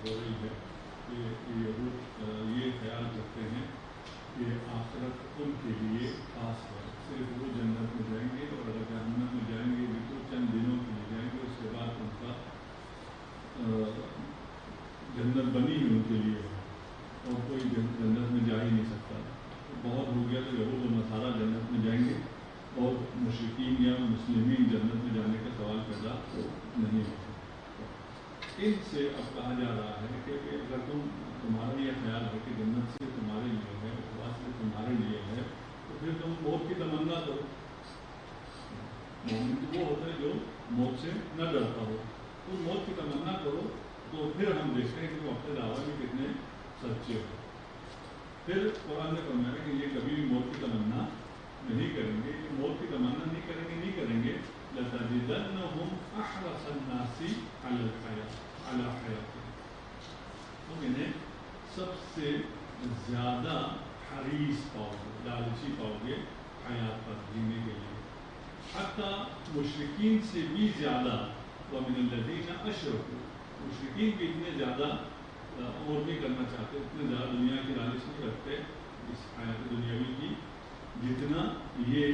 ہو رہی ہے کہ یہود یہ خیال رکھتے ہیں کہ آخرت ان کے لیے خاص ہے، صرف وہ جنت میں جائیں گے، اور اگر جہنم میں جائیں گے بھی تو چند دنوں کے لیے جائیں گے، اس کے بعد ان کا جنت بنی ہی ان کے لیے ہے اور کوئی جنت میں جا ہی نہیں سکتا۔ بہت ہو گیا تو یہود و نصارہ جنت میں جائیں گے اور مشرکین یا مسلمین جنت میں جانے کا سوال پیدا نہیں ہوتا۔ ان سے اب کہا جا رہا ہے کہ اگر تمہارا یہ خیال ہے کہ جنت سے تمہارے لیے ہے، اخلاص سے تمہارے لیے ہے، تو پھر تم موت کی تمنا کرو۔ مومن تو وہ ہوتا ہے جو موت سے نہ ڈرتا ہو، تم موت کی تمنا کرو، تو پھر ہم دیکھتے ہیں کہ تم اپنے دعوے میں کتنے سچے ہو۔ پھر قرآن نے فرمایا کہ یہ کبھی بھی موت کی تمنا نہیں کریں گے، یہ موت کی تمنا نہیں کریں گے لَتَجِدَنَّهُمْ أَحْرَصَ النَّاسِ عَلَى حَيَاتٍ، تم انہیں سب سے زیادہ حریص پاؤ گے، لالچی پاؤ گے حیات پر، جینے کے لیے، حتیٰ مشرکین سے بھی زیادہ، وَمِنَ الَّذِينَ أَشْرَكُوا، مشرکین بھی اتنے زیادہ اور نہیں کرنا چاہتے، اتنے زیادہ دنیا کی لالچ نہیں رکھتے اس حیات دنیاوی کی جتنا یہ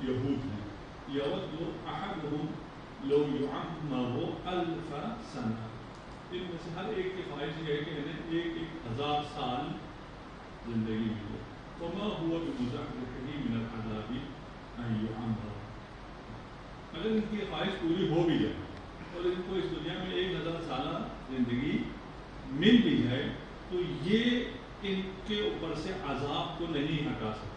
یہود ہیں۔ یود احدهم لو یعمر 1000 سنہ، ان میں سے ہر ایک کی خواہش یہ ہے کہ انہیں 1000 سال زندگی ملے۔ وما هو بمزحزحه من العذاب ان يعمر، اگر ان کی خواہش پوری ہو بھی جائے اور ان کو اس دنیا میں 1000 سالہ زندگی مل بھی جائے تو یہ ان کے اوپر سے عذاب کو نہیں ہٹا سکتے۔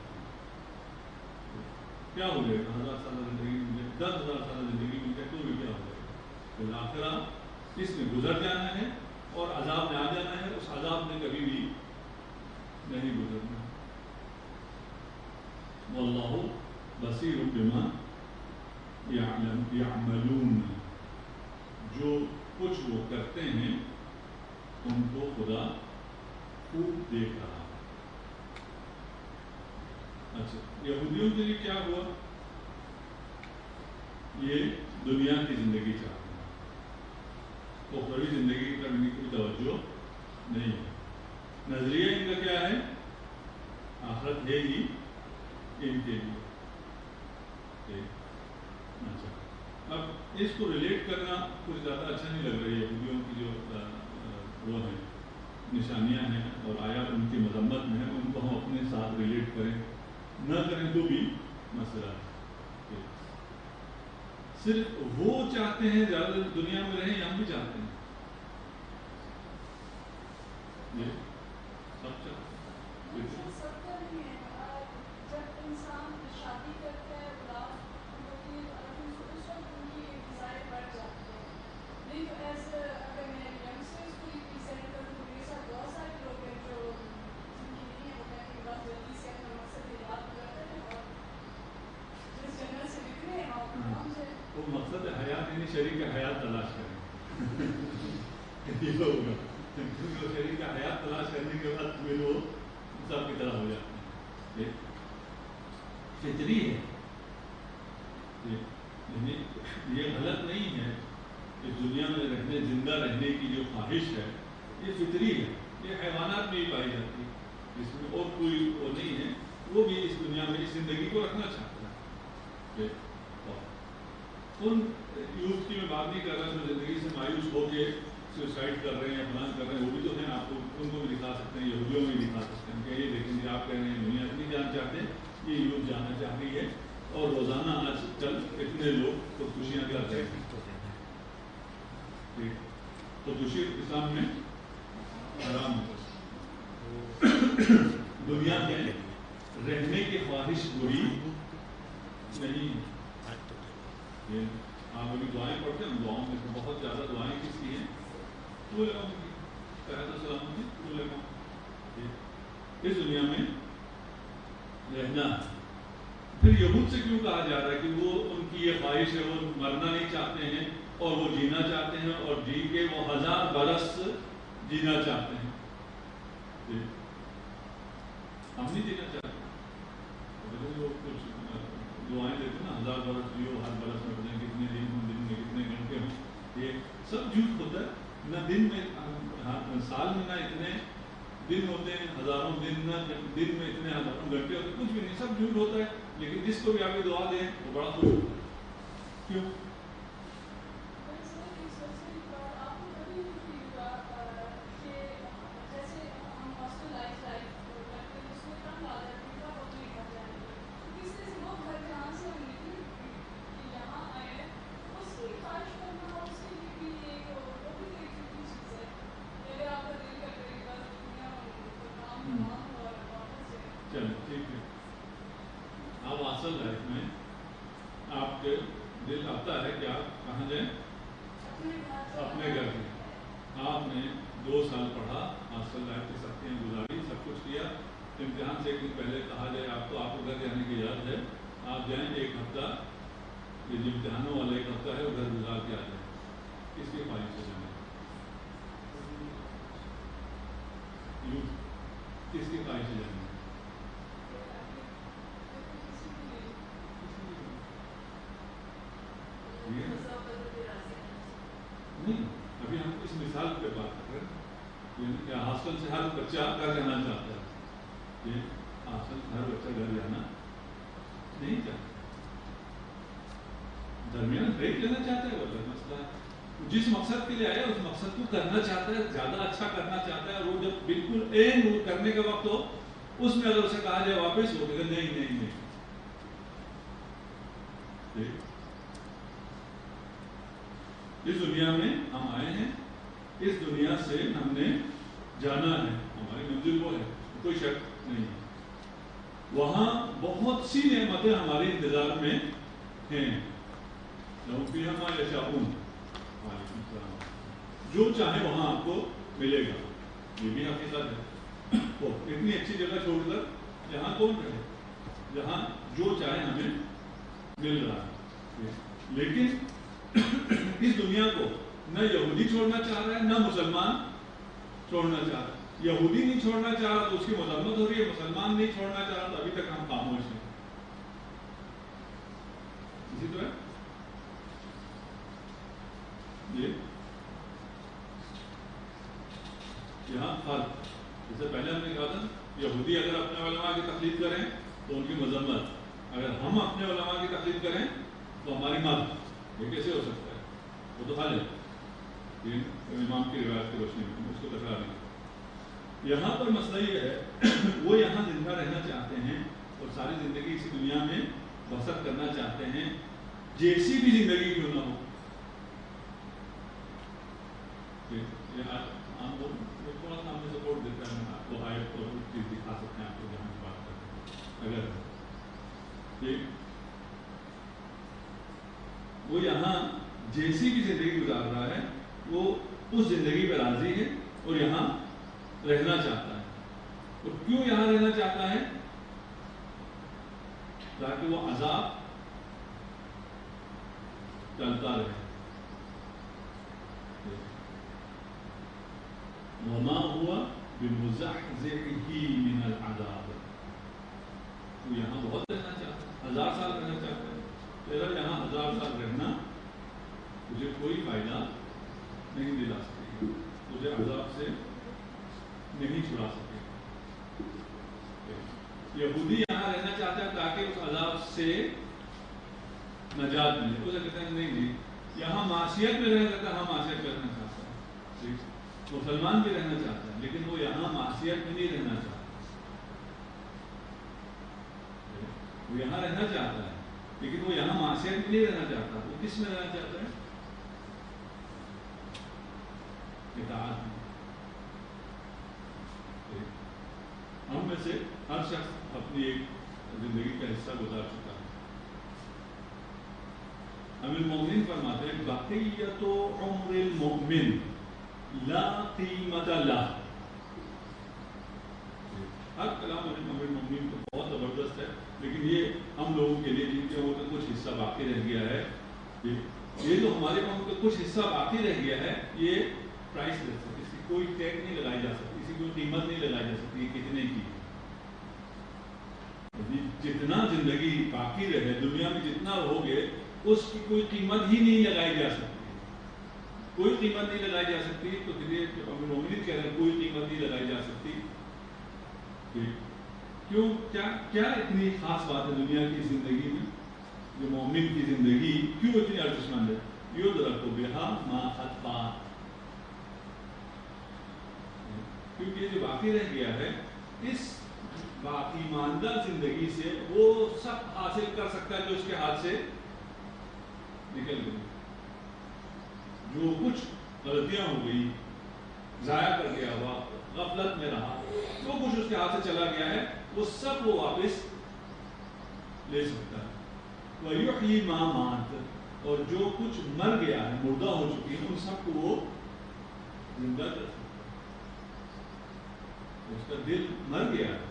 کیا ہو جائے گا 1000 سالہ زندگی مل جائے، 10,000 سالہ زندگی مل جائے تو بھی کیا ہو جائے گا؟ بالآخرہ اس میں گزر جانا ہے اور عذاب میں آ جانا ہے، اس عذاب میں کبھی بھی نہیں گزرنا۔ واللہ بصیر بما یعملون، جو کچھ وہ کرتے ہیں ان کو خدا خوب دیکھ رہا ہے۔ اچھا، یہودیوں کے لیے کیا ہوا؟ یہ دنیا کی زندگی چاہتے ہیں، اخروی زندگی کی طرف کوئی توجہ نہیں ہے۔ نظریہ ان کا کیا ہے؟ آخرت ہے ہی ان کے لیے۔ اچھا، اب اس کو ریلیٹ کرنا کچھ زیادہ اچھا نہیں لگ رہا ہے۔ یہودیوں کی جو وہ ہیں نشانیاں ہیں اور آیات ان کی مذمت میں ہیں، ان کو ہم اپنے ساتھ ریلیٹ کریں نہ کریں تو بھی مسئلہ ہے۔ صرف وہ چاہتے ہیں زیادہ دنیا میں رہیں، ہم بھی چاہتے ہیں، یہ سب چاہتے ہیں۔ جب انسان شادی کرتا ہے، اولاد ہوتی ہے تو اس وقت ان کی ڈیزائر بڑھ جاتی ہے، نہیں تو ایز اگر میں ینگسٹرس کو ریپرزینٹ کروں تو میرے ساتھ بہت سارے لوگ ہیں جو جن کی نہیں ہے، وہ کہتے ہیں بس جلدی سے اپنا مقصد ایجاد کرتے ہیں اور جس جنت سے نکلے وہاں پر پہنچ جائے۔ وہ مقصد حیات یعنی شریک حیات تلاش کریں، یہ ہوگا، کیونکہ وہ شریک حیات تلاش کرنے کے بعد پھر وہ سب کی طرح ہو جاتے ہیں۔ فطری ہے، یہ غلط نہیں ہے، اس دنیا میں رہنے، زندہ رہنے کی جو خواہش ہے یہ فطری ہے، یہ حیوانات میں ہی پائی جاتی ہے، اس میں اور کوئی وہ نہیں ہے، وہ بھی اس دنیا میں اس زندگی کو رکھنا چاہتا ہے۔ ان یوتھ کی میں بات نہیں کر رہا جو زندگی سے مایوس ہو کے سوسائڈ کر رہے ہیں یا فلان کر رہے ہیں، وہ بھی تو ہیں، آپ کو ان کو بھی دکھا سکتے ہیں، یہودیوں میں بھی دکھا سکتے ہیں کہ یہ دیکھیں گے آپ کہہ رہے ہیں دنیا اتنی جان چاہتے ہیں، یہ یوتھ جانا چاہ رہی ہے اور روزانہ آج کل اتنے لوگ خودکشیاں کر رہے ہیں۔ خودکشی اسلام میں حرام ہے۔ دنیا میں رہنے کی خواہش بری نہیں ہے۔ آپ ابھی دعائیں پڑھتے ہیں، دعاؤں میں سے بہت زیادہ دعائیں کس کی ہیں؟ علماء کی، قیادت السلام کی علماء۔ اس دنیا میں رہنا ہے۔ پھر یہود سے کیوں کہا جا رہا ہے کہ وہ ان کی یہ خواہش ہے، وہ مرنا نہیں چاہتے ہیں اور وہ جینا چاہتے ہیں اور جی کے وہ 1000 برس جینا چاہتے ہیں۔ ہم نہیں جینا چاہتے، وہ کچھ دعائیں دیتے نا، 1000 برس جیو، ہر برس میں پتہ نہیں کتنے دن ہوں، دن میں کتنے گھنٹے ہوں، یہ سب جھوٹ ہوتا ہے۔ نہ دن میں سال میں نہ اتنے دن ہوتے ہیں ہزاروں دن، نہ دن میں اتنے ہزاروں گھنٹے ہوتے ہیں، کچھ بھی نہیں، سب جھوٹ ہوتا ہے. لیکن جس کو بھی آپ دعا دیں وہ بڑا خوش ہوتا ہے. کیوں؟ چلو ٹھیک ہے. آپ اصل لائف میں آپ کے دل آتا ہے کہ آپ کہاں جائیں؟ اپنے گھر میں. آپ نے 2 سال پڑھا، ہاسٹل لائف کی سختیاں گزاری، سب کچھ کیا. امتحان سے ایک دن پہلے کہا جائے آپ کو گھر جانے کی یاد ہے، آپ جائیں 1 ہفتہ، یہ جو امتحانوں والا 1 ہفتہ ہے وہ گھر گزار کے آ جائیں. کس کی خواہش سے جانا؟ کس کی خواہش سے جانا؟ نہیں، ابھی ہم اس مثال پہ بات کر رہے ہیں کہ ہاسٹل سے ہر بچہ گھر جانا چاہتا ہے. یہ ہاسٹل سے ہر بچہ گھر جانا نہیں چاہتا، درمیان بریک لینا چاہتا ہے. وہ مسئلہ جس مقصد کے لیے آیا اس مقصد کو کرنا چاہتا ہے، زیادہ اچھا کرنا چاہتا ہے. اور وہ جب بالکل این کرنے کا وقت ہو، اس میں اگر اسے کہا جائے واپس ہو کہ نہیں نہیں نہیں. اس دنیا میں ہم آئے ہیں، اس دنیا سے ہم نے جانا ہے، ہماری منزل وہ ہے، کوئی شک نہیں. وہاں بہت سی نعمتیں ہمارے انتظار میں ہیں. جو چاہے وہاں آپ کو ملے گا، یہ بھی حقیقت ہے. اتنی اچھی جگہ چھوڑ کر جہاں کون رہے، جہاں جو چاہے ہمیں مل رہا ہے. لیکن اس دنیا کو نہ یہودی چھوڑنا چاہ رہا ہے، نہ مسلمان چھوڑنا چاہ رہا ہے. یہودی نہیں چھوڑنا چاہ رہا تو اس کی مذمت ہو رہی ہے، مسلمان نہیں چھوڑنا چاہ رہا تو ابھی تک ہم خاموش ہیں. اسی طرح یہاں فرق، جیسے پہلے ہم نے کہا تھا یہودی اگر اپنے علماء کی تقلید کریں تو ان کی مذمت، اگر ہم اپنے علماء کی تقلید کریں تو ہماری مدد. یہ کیسے ہو سکتا ہے؟ وہ تو حل ہے امام کی روایت کی روشنی میں، اس کو تکرار نہیں. یہاں پر مسئلہ یہ ہے وہ یہاں زندہ رہنا چاہتے ہیں اور ساری زندگی اسی دنیا میں بسر کرنا چاہتے ہیں، جیسی بھی زندگی کیوں نہ ہو. تھوڑا سا ہمیں سپورٹ دیتا ہے، آپ کو آیت اور چیز دکھا سکتے ہیں آپ کو جہاں کی بات کرتے ہیں. اگر وہ یہاں جیسی بھی زندگی گزار رہا ہے وہ اس زندگی پہ راضی ہے اور یہاں رہنا چاہتا ہے. اور کیوں یہاں رہنا چاہتا ہے؟ تاکہ وہ عذاب چلتا رہے. وما ہوا بمزحزحه من العذاب. وہ یہاں بہت رہنا چاہتا ہے، 1000 سال رہنا چاہتا ہے. تیرا یہاں 1000 سال رہنا تجھے کوئی فائدہ نہیں دلا سکے، تجھے عذاب سے نہیں چھڑا سکے. یہودی یہاں رہنا چاہتا ہے تاکہ اس عذاب سے نجات ملے. اسے کہتے ہیں نہیں جی یہاں معصیت میں رہنا چاہتا ہے، ہاں معصیت میں رہنا چاہتا ہے. مسلمان بھی رہنا چاہتا ہے لیکن وہ یہاں معصیت میں نہیں رہنا چاہتا. وہ یہاں رہنا چاہتا ہے لیکن وہ یہاں معصیت میں نہیں رہنا چاہتا. وہ کس میں رہنا چاہتا ہے؟ اطاعت میں. ہم میں سے ہر شخص اپنی ایک زندگی کا حصہ گزار چکا ہے. امیر المومنین فرماتے ہیں بقیت عمر المؤمن لا قیمت لہ. ہر کلام امیر المومنین تو بہت زبردست ہے لیکن یہ ہم لوگوں کے لیے جن کے عمر کا کچھ حصہ باقی رہ گیا ہے، یہ جو ہمارے عمر کا کچھ حصہ باقی رہ گیا ہے یہ پرائس لیس ہے. اس کی کوئی ٹیگ نہیں لگائی جا سکتی، اس کی کوئی قیمت نہیں لگائی جا سکتی کتنے کی. جتنا زندگی باقی رہے دنیا میں، جتنا رہو گے اس کی کوئی قیمت ہی نہیں لگائی جا سکتی. کوئی قیمت نہیں لگائی جا سکتی. تو مومنین کہہ رہے ہیں کوئی قیمت نہیں لگائی جا سکتی. کیوں؟ کیا اتنی خاص بات ہے دنیا کی زندگی میں جو مومن کی زندگی کیوں اتنی ارزشمند ہے؟ یدرک بہا ما قد فات، کیونکہ جو باقی رہ گیا ہے اس باقی ماندہ زندگی سے وہ سب حاصل کر سکتا ہے جو اس کے ہاتھ سے نکل گئی. جو کچھ غلطیاں ہو گئی، ضائع کر گیا ہوا، غفلت میں رہا، جو کچھ اس کے ہاتھ سے چلا گیا ہے وہ سب وہ واپس لے سکتا ہے. وَيُحْيِي مَا مَاتَ، اور جو کچھ مر گیا ہے، مردہ ہو چکی ہے، ان سب کو وہ زندہ کر سکتا ہے. اس کا دل مر گیا ہے،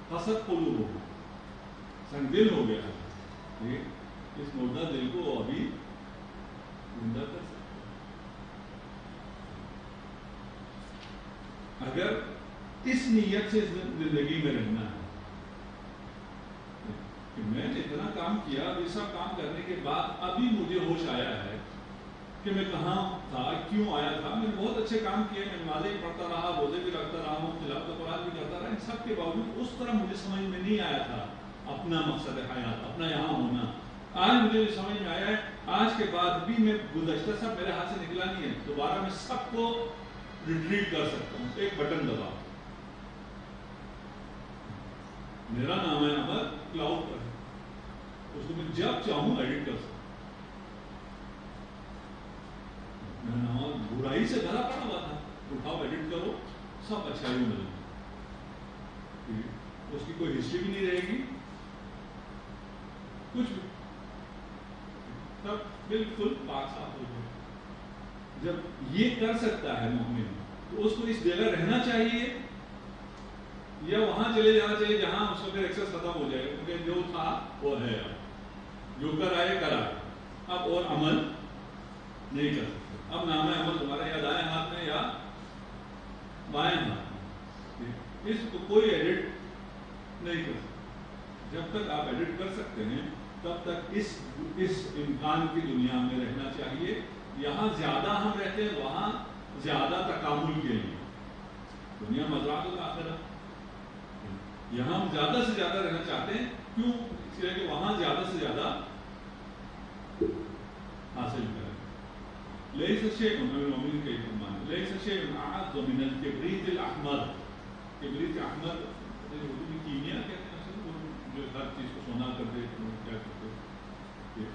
قصد قلوبہم، سنگ دل ہو گیا ہے، اس مردہ دل کو ابھی زندہ کر سکتا ہے. اگر اس نیت سے زندگی میں رہنا ہے کہ میں نے اتنا کام کیا، یہ سب کام کرنے کے بعد ابھی مجھے ہوش آیا ہے کہ میں کہاں تھا، کیوں آیا تھا. میں نے بہت اچھے کام کیے، میں نمازیں پڑھتا رہا، روزے بھی رکھتا رہا ہوں، تلاوت قرآن بھی کرتا رہا، ان سب کے باوجود اس طرح مجھے سمجھ میں نہیں آیا تھا اپنا مقصد حیات، اپنا یہاں ہونا. آج مجھے سمجھ میں آیا ہے، آج کے بعد بھی میں گزشتہ سب میرے ہاتھ سے نکلا نہیں ہے، دوبارہ میں سب کو ریٹریٹ کر سکتا ہوں. ایک بٹن دبا، میرا نام ہے عمر کلاؤڈ پر، اس کو میں جب چاہوں ایڈٹ کر سکتا ہوں. میرا نام برائی سے بھرا پڑا ہوا تھا، اٹھاؤ ایڈٹ کرو، سب اچھائی ملے گی. اس کی کوئی ہسٹری بھی نہیں رہے گی، کچھ بھی، سب بالکل پاک صاف ہو جائے. جب یہ کر سکتا ہے مومن تو اس کو اس جگہ رہنا چاہیے یا وہاں چلے جانا چاہیے جہاں اس وقت ایکسس ختم ہو جائے، کیونکہ جو تھا وہ ہے، اب جو کر آئے اب اور عمل نہیں کر سکتے. اب نام عمل تمہارا یا دائیں ہاتھ میں یا بائیں ہاتھ میں، اس کو کوئی ایڈٹ نہیں کر سکتا. جب تک آپ ایڈٹ کر سکتے ہیں تب تک اس امکان کی دنیا میں رہنا چاہیے. یہاں زیادہ ہم رہتے ہیں، وہاں زیادہ تکامل کے لیے. دنیا مزرعۃ الآخرہ، یہاں ہم زیادہ سے زیادہ رہنا چاہتے ہیں. کیوں؟ اس لیے کہ وہاں زیادہ سے زیادہ حاصل کریں. لیس شیء، مومن کا ایمان، لیس شیء اعز من الکبریت الاحمر. کبریت احمر اردو میں کیمیا کہتے ہیں، جو ہر چیز کو سونا کر دے، کیا کرتے ہیں،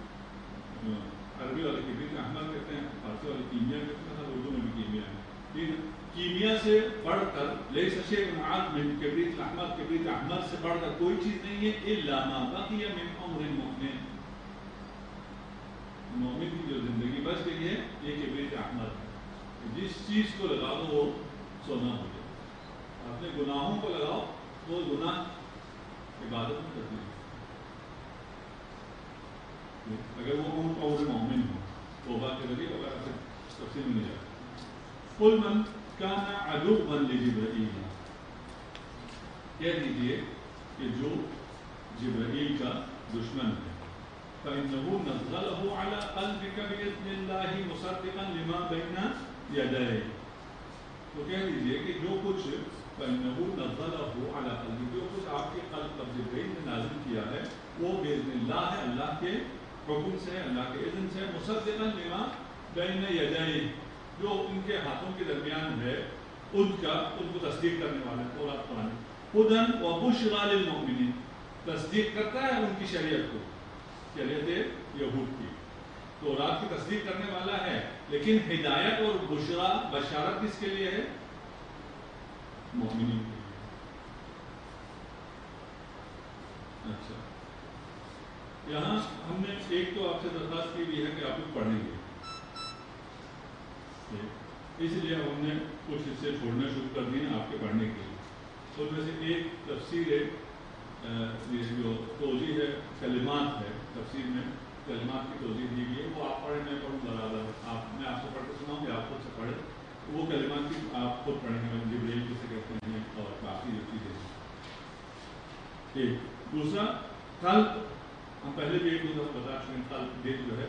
عربی والے کبریت احمر کہتے ہیں، فارسی والے کیمیا کہتے ہیں، اردو میں بھی کیمیا ہے. کیمیا سے بڑھ کر لیس شیء اعز من الکبریت الاحمر، کبریت احمر سے بڑھ کر کوئی چیز نہیں ہے. الا ما بقی من عمر المؤمن، مومن کی جو زندگی بچ گئی ہے یہ کبریت احمر ہے. جس چیز کو لگا دو وہ سونا ہو جائے. اپنے گناہوں کو لگاؤ، وہ گناہ عبادت میں تبدیل ہے. اگر وہ عمر مومن ہو، توبہ کے ذریعے اگر آپ تفصیل میں نہیں جاتے. قل من کان عدوا لجبرائیل، کہہ دیجیے کہ جو جبرائیل کا دشمن ہے، فإنه نزله على قلبك بإذن الله مصدقا لما بين يديه. تو کہہ دیجیے کہ جو کچھ فإنه نزله على قلبك، جو کچھ آپ کے قلب پر جبرائیل نے نازل کیا ہے وہ بإذن اللہ ہے، اللہ کے حکم سے، اللہ کے اذن سے. مصدقا لما بين يديه، جو ان کے ہاتھوں کے درمیان ہے ان کو تصدیق کرنے والا ہے. تورات قرآن ہدی وبشری للمؤمنین، تصدیق کرتا ہے ان کی شریعت کو، شریعت یہود کی. تورات کی تصدیق کرنے والا ہے، لیکن ہدایت اور بشرا، بشارت کس کے لیے ہے؟ مومنین کے لیے. اچھا، یہاں ہم نے ایک تو آپ سے درخواست کی بھی ہے کہ آپ لوگ پڑھیں گے، اس لیے ہم نے کچھ حصے چھوڑنے شروع کر دیے آپ کے پڑھنے کے لیے. تو میں سے ایک تفسیر ہے، جو توضیح ہے کلمات ہے، تفسیر میں کلمات کی توضیح دی گئی ہے، وہ آپ پڑھیں، میں پڑھوں برابر. میں آپ سے پڑھ کے سناؤں گی، آپ خود سے پڑھیں. وہ کلمات کی آپ خود پڑھیں گے، جبرائیل کسے کہتے ہیں اور باقی جو چیزیں ہیں. ٹھیک. دوسرا، قلب، ہم پہلے بھی ایک دو دفعہ بتا چکے ہیں، قلب دل جو ہے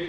1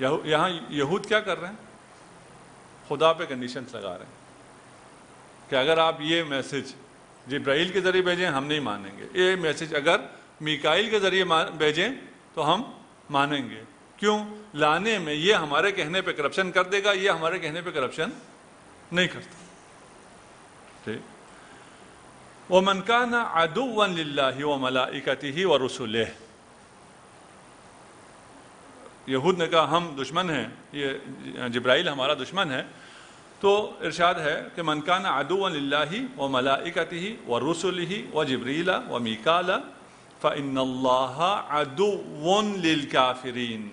یہاں یہود کیا کر رہے ہیں؟ خدا پہ کنڈیشنز لگا رہے ہیں کہ اگر آپ یہ میسج جبرائیل کے ذریعے بھیجیں ہم نہیں مانیں گے، یہ میسج اگر میکائیل کے ذریعے بھیجیں تو ہم مانیں گے۔ کیوں؟ لانے میں یہ ہمارے کہنے پہ کرپشن کر دے گا، یہ ہمارے کہنے پہ کرپشن نہیں کرتا۔ ٹھیک۔ وَمَنْ كَانَ عَدُوًّا لِلَّهِ وَمَلَائِكَتِهِ وَرُسُلِهِ، یہود نے کہا ہم دشمن ہیں، یہ جبرائیل ہمارا دشمن ہے، تو ارشاد ہے کہ من کان عدوا للہ وملائکتہ ورسلہ وجبریل ومیکال فإن اللہ عدو للکافرین،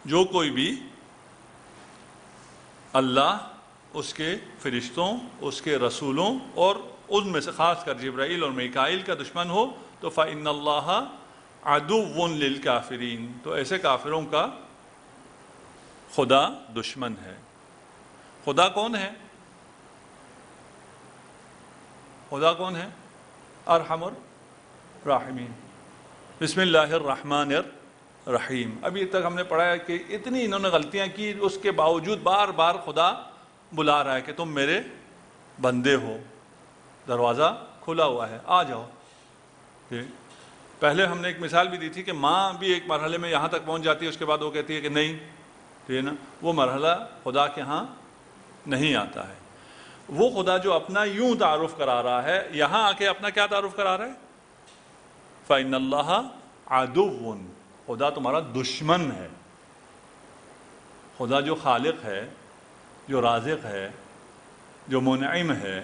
جو کوئی بھی اللہ، اس کے فرشتوں، اس کے رسولوں اور ان میں سے خاص کر جبرائیل اور میکائیل کا دشمن ہو تو فإن اللہ عدو للکافرین، تو ایسے کافروں کا خدا دشمن ہے۔ خدا کون ہے؟ خدا کون ہے؟ ارحم الراحمین۔ بسم اللہ الرحمن الرحیم۔ ابھی تک ہم نے پڑھا ہے کہ اتنی انہوں نے غلطیاں کی، اس کے باوجود بار بار خدا بلا رہا ہے کہ تم میرے بندے ہو، دروازہ کھلا ہوا ہے، آ جاؤ۔ پہلے ہم نے ایک مثال بھی دی تھی کہ ماں بھی ایک مرحلے میں یہاں تک پہنچ جاتی ہے، اس کے بعد وہ کہتی ہے کہ نہیں، ٹھیک ہے نا، وہ مرحلہ خدا کے ہاں نہیں آتا ہے۔ وہ خدا جو اپنا یوں تعارف کرا رہا ہے، یہاں آ کے اپنا کیا تعارف کرا رہا ہے؟ فَإِنَّ اللَّهَ عَدُوٌ، خدا تمہارا دشمن ہے۔ خدا جو خالق ہے، جو رازق ہے، جو منعم ہے،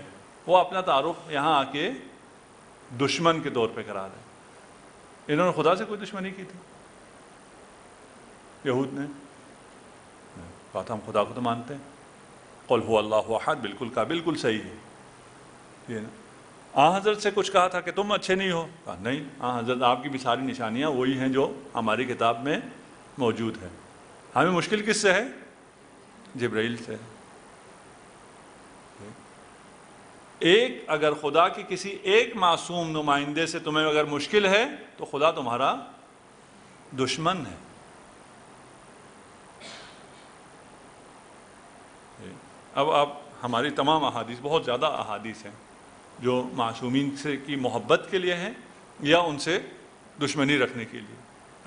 وہ اپنا تعارف یہاں آ کے دشمن کے طور پہ کرا رہا ہے۔ انہوں نے خدا سے کوئی دشمنی کی تھی؟ یہود نے کہا تھا ہم خدا کو تو مانتے ہیں، قل هو اللہ احد، بالکل کہا، بالکل صحیح ہے یہ نا۔ آن حضرت سے کچھ کہا تھا کہ تم اچھے نہیں ہو، کہا نہیں، آن حضرت آپ کی بھی ساری نشانیاں وہی ہیں جو ہماری کتاب میں موجود ہے۔ ہمیں مشکل کس سے ہے؟ جبرائیل سے۔ ایک اگر خدا کی کسی ایک معصوم نمائندے سے تمہیں اگر مشکل ہے تو خدا تمہارا دشمن ہے۔ اب آپ ہماری تمام احادیث، بہت زیادہ احادیث ہیں جو معصومین سے کی محبت کے لیے ہیں یا ان سے دشمنی رکھنے کے لیے۔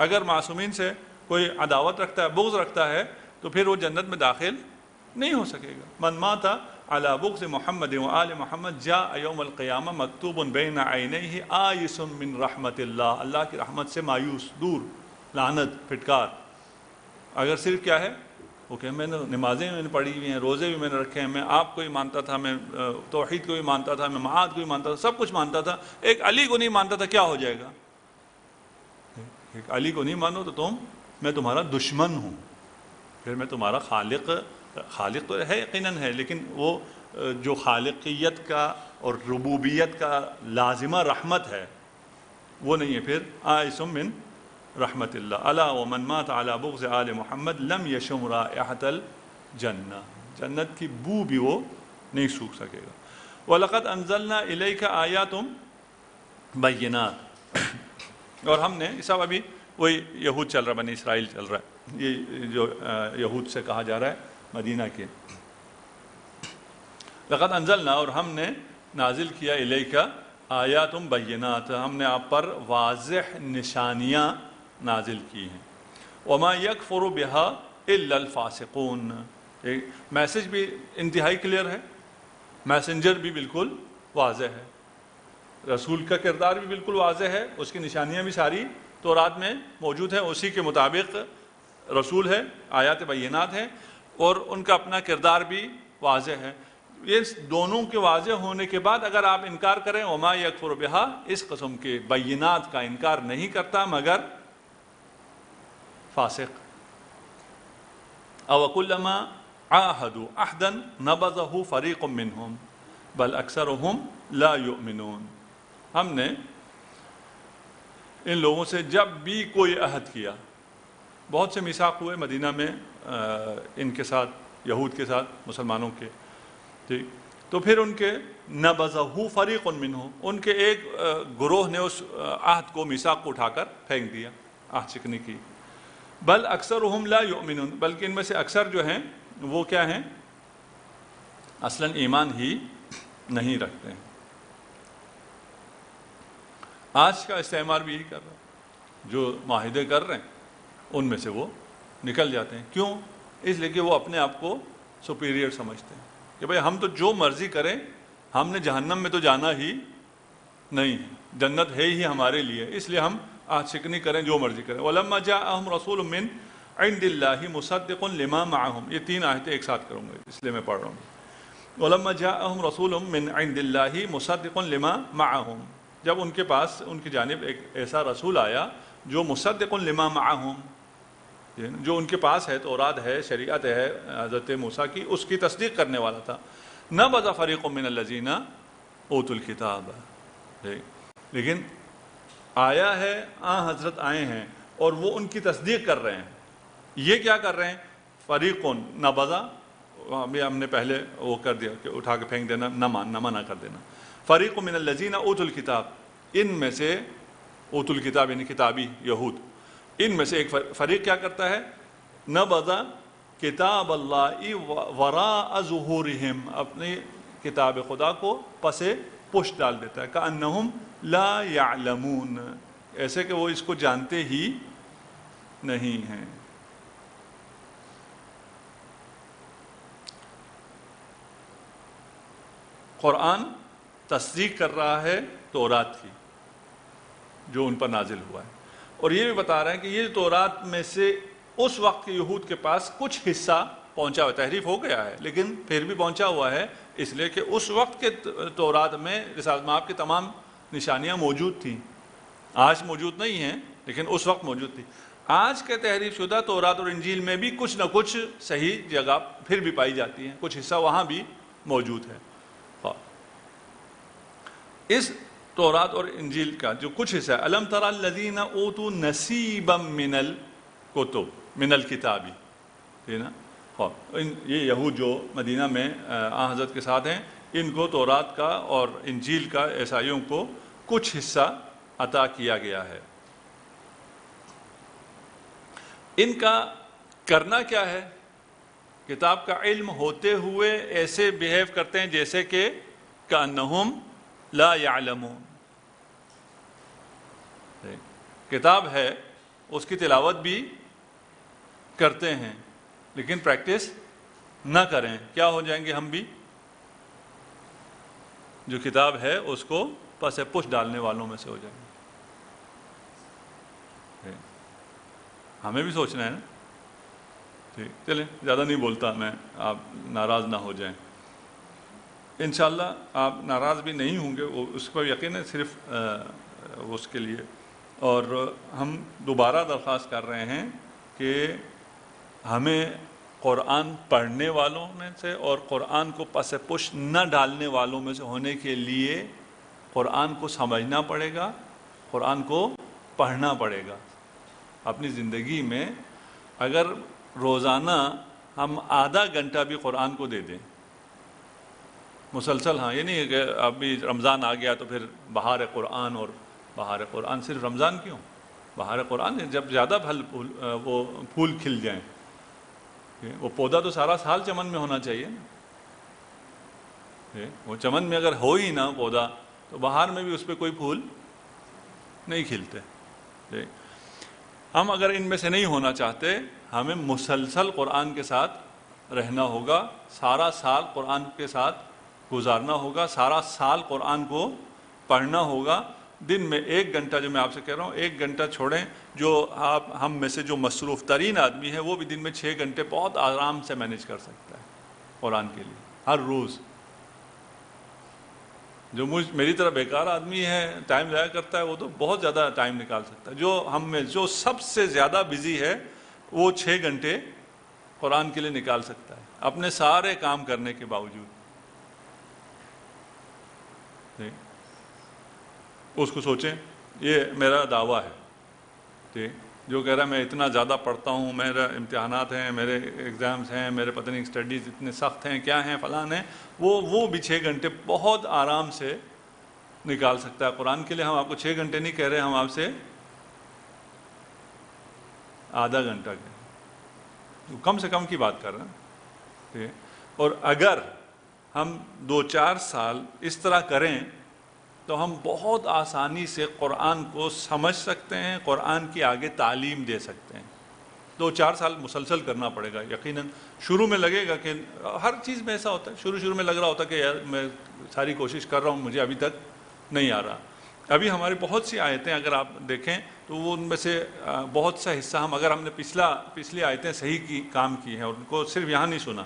اگر معصومین سے کوئی عداوت رکھتا ہے، بغض رکھتا ہے، تو پھر وہ جنت میں داخل نہیں ہو سکے گا۔ من مات علی بغض محمد و آل محمد جاء یوم القیامہ مکتوب بین عینیہ آئس من رحمت اللہ، اللہ کی رحمت سے مایوس، دور، لعنت، پھٹکار۔ اگر صرف کیا ہے وہ کہ میں نے نمازیں میں نے پڑھی ہوئی ہیں، روزے بھی میں نے رکھے ہیں، میں آپ کو ہی مانتا تھا، میں توحید کو بھی مانتا تھا، میں معاد کو بھی مانتا تھا، سب کچھ مانتا تھا، ایک علی کو نہیں مانتا تھا، کیا ہو جائے گا؟ ایک علی کو نہیں مانو تو میں تمہارا دشمن ہوں، پھر میں تمہارا خالق تو ہے یقیناً ہے، لیکن وہ جو خالقیت کا اور ربوبیت کا لازمہ رحمت ہے وہ نہیں ہے۔ پھر آئس من رحمت اللہ، الا ومن مات علی بغض آل محمد لم یشم رائحۃ الجنہ، جنت کی بو بھی وہ نہیں سوکھ سکے گا۔ وَلَقَدْ أَنزَلْنَا إِلَيْكَ آيَاتٌ بَيِّنَاتٌ، اور ہم نے یہ سب ابھی وہی یہود چل رہا ہے، بنی اسرائیل چل رہا ہے، یہ جو یہود سے کہا جا رہا ہے مدینہ کے۔ لقد انزلنا، اور ہم نے نازل کیا، الیک آیات بینات، ہم نے آپ پر واضح نشانیاں نازل کی ہیں۔ وما یکفر بہا الا الفاسقون، میسج بھی انتہائی کلیئر ہے، میسنجر بھی بالکل واضح ہے، رسول کا کردار بھی بالکل واضح ہے، اس کی نشانیاں بھی ساری تورات میں موجود ہیں، اسی کے مطابق رسول ہے، آیات بینات ہیں، اور ان کا اپنا کردار بھی واضح ہے۔ یہ دونوں کے واضح ہونے کے بعد اگر آپ انکار کریں، وما یکفر بہا، اس قسم کے بینات کا انکار نہیں کرتا مگر فاسق۔ او کلما عاہدوا عہدا نبذہ فریق منہم بل اکثرہم لا یؤمنون، ہم نے ان لوگوں سے جب بھی کوئی عہد کیا، بہت سے میثاق ہوئے مدینہ میں ان کے ساتھ، یہود کے ساتھ، مسلمانوں کے، ٹھیک، تو پھر ان کے نبذہ فریق منہم، ان کے ایک گروہ نے اس عہد کو، میثاق کو اٹھا کر پھینک دیا، عہد شکنی کی۔ بل اکثرهم لا یؤمنون، بلکہ ان میں سے اکثر جو ہیں وہ کیا ہیں، اصلاً ایمان ہی نہیں رکھتے ہیں۔ آج کا استعمار بھی یہی کر رہا ہے، جو معاہدے کر رہے ہیں ان میں سے وہ نکل جاتے ہیں۔ کیوں؟ اس لیے کہ وہ اپنے آپ کو سپیریئر سمجھتے ہیں کہ بھئی ہم تو جو مرضی کریں، ہم نے جہنم میں تو جانا ہی نہیں ہے، جنت ہے ہی ہمارے لیے، اس لیے ہم آج شکنی کریں، جو مرضی کریں۔ وَلَمَّا جَاءَهُمْ رَسُولٌ مِّنْ عِنْدِ اللَّهِ مُصَدِّقٌ لِمَا مَعَهُمْ، یہ تین آیتیں ایک ساتھ کروں گا اس لیے میں پڑھ رہا ہوں۔ وَلَمَّا جَاءَهُمْ رَسُولٌ مِّنْ عِنْدِ اللَّهِ مُصَدِّقٌ لِمَا مَعَهُمْ، جب ان کے پاس ان کی جانب ایک ایسا رسول آیا جو مصدق لما معہم، جو ان کے پاس ہے، تورات ہے، شریعت ہے حضرت موسیٰ کی، اس کی تصدیق کرنے والا تھا۔ نبذ فریق من الذین اوتوا الکتاب، لیکن آیا ہے، حضرت آئے ہیں اور وہ ان کی تصدیق کر رہے ہیں۔ یہ کیا کر رہے ہیں؟ فریقون، نبذا ابھی ہم نے پہلے وہ کر دیا کہ اٹھا کے پھینک دینا، نہ منع کر دینا۔ فریق من الذین اوتوا الکتاب، ان میں سے اوتوا الکتاب یعنی کتابی یہود، ان میں سے ایک فریق کیا کرتا ہے؟ نبذ کتاب اللہ وراء ظہورہم، اپنی کتاب خدا کو پس پشت ڈال دیتا ہے، کأنہم لا یعلمون، ایسے کہ وہ اس کو جانتے ہی نہیں ہیں۔ قرآن تصدیق کر رہا ہے تورات کی جو ان پر نازل ہوا ہے، اور یہ بھی بتا رہا ہے کہ یہ تورات میں سے اس وقت کے یہود کے پاس کچھ حصہ پہنچا ہوا ہے، تحریف ہو گیا ہے لیکن پھر بھی پہنچا ہوا ہے، اس لیے کہ اس وقت کے تورات میں رسالت مآب کی تمام نشانیاں موجود تھیں، آج موجود نہیں ہیں لیکن اس وقت موجود تھی۔ آج کے تحریف شدہ تورات اور انجیل میں بھی کچھ نہ کچھ صحیح جگہ پھر بھی پائی جاتی ہیں، کچھ حصہ وہاں بھی موجود ہے۔ اس تورات اور انجیل کا جو کچھ حصہ ہے، الم تر الذین اوتوا نصیبا من الکتب من الکتابی، ٹھیک ہے نا، یہ یہود جو مدینہ میں حضرت کے ساتھ ہیں، ان کو تورات کا اور انجیل کا عیسائیوں کو کچھ حصہ عطا کیا گیا ہے۔ ان کا کرنا کیا ہے؟ کتاب کا علم ہوتے ہوئے ایسے بیہیو کرتے ہیں جیسے کہ کأنہم لا یعلمون، کتاب ہے اس کی تلاوت بھی کرتے ہیں لیکن پریکٹس نہ کریں، کیا ہو جائیں گے ہم بھی؟ جو کتاب ہے اس کو پس پش ڈالنے والوں میں سے ہو جائیں گے۔ ہمیں بھی سوچنا ہے نا، ٹھیک، چلیں زیادہ نہیں بولتا میں، آپ ناراض نہ ہو جائیں۔ انشاءاللہ آپ ناراض بھی نہیں ہوں گے، وہ اس کو یقین ہے، صرف اس کے لیے۔ اور ہم دوبارہ درخواست کر رہے ہیں کہ ہمیں قرآن پڑھنے والوں میں سے اور قرآن کو پس پش نہ ڈالنے والوں میں سے ہونے کے لیے قرآن کو سمجھنا پڑے گا، قرآن کو پڑھنا پڑے گا۔ اپنی زندگی میں اگر روزانہ ہم آدھا گھنٹہ بھی قرآن کو دے دیں مسلسل، ہاں یہ نہیں ہے کہ ابھی رمضان آ گیا تو پھر بہار قرآن، اور بہار قرآن صرف رمضان کیوں؟ بہار قرآن جب زیادہ وہ پھول کھل جائیں، وہ پودا تو سارا سال چمن میں ہونا چاہیے نا، وہ چمن میں اگر ہو ہی نہ پودا تو بہار میں بھی اس پہ کوئی پھول نہیں کھلتے۔ ہم اگر ان میں سے نہیں ہونا چاہتے، ہمیں مسلسل قرآن کے ساتھ رہنا ہوگا، سارا سال قرآن کے ساتھ گزارنا ہوگا، سارا سال قرآن کو پڑھنا ہوگا۔ دن میں 1 گھنٹہ، جو میں آپ سے کہہ رہا ہوں 1 گھنٹہ چھوڑیں، جو ہم میں سے جو مصروف ترین آدمی ہے وہ بھی دن میں 6 گھنٹے بہت آرام سے مینیج کر سکتا ہے قرآن کے لیے ہر روز۔ جو میری طرح بیکار آدمی ہے، ٹائم ضائع کرتا ہے، وہ تو بہت زیادہ ٹائم نکال سکتا ہے۔ جو ہم میں جو سب سے زیادہ بزی ہے وہ 6 گھنٹے قرآن کے لیے نکال سکتا ہے اپنے سارے کام کرنے کے باوجود۔ اس کو سوچیں، یہ میرا دعویٰ ہے، ٹھیک، جو کہہ رہا ہے میں اتنا زیادہ پڑھتا ہوں، میرے امتحانات ہیں، میرے ایگزامز ہیں، میرے پتہ نہیں اسٹڈیز اتنے سخت ہیں، کیا ہیں، فلان ہیں، وہ بھی 6 گھنٹے بہت آرام سے نکال سکتا ہے قرآن کے لیے۔ ہم آپ کو 6 گھنٹے نہیں کہہ رہے، ہم آپ سے آدھا گھنٹہ کے، تو کم سے کم کی بات کر رہے ہیں، ٹھیک ہے؟ اور اگر ہم 2-4 سال اس طرح کریں تو ہم بہت آسانی سے قرآن کو سمجھ سکتے ہیں، قرآن کی آگے تعلیم دے سکتے ہیں۔ 2-4 سال مسلسل کرنا پڑے گا یقیناً۔ شروع میں لگے گا کہ ہر چیز میں ایسا ہوتا ہے، شروع میں لگ رہا ہوتا ہے کہ یار میں ساری کوشش کر رہا ہوں، مجھے ابھی تک نہیں آ رہا۔ ابھی ہماری بہت سی آیتیں اگر آپ دیکھیں تو وہ ان میں سے بہت سا حصہ اگر ہم نے پچھلی آیتیں صحیح کام کی ہیں اور ان کو صرف یہاں نہیں سنا،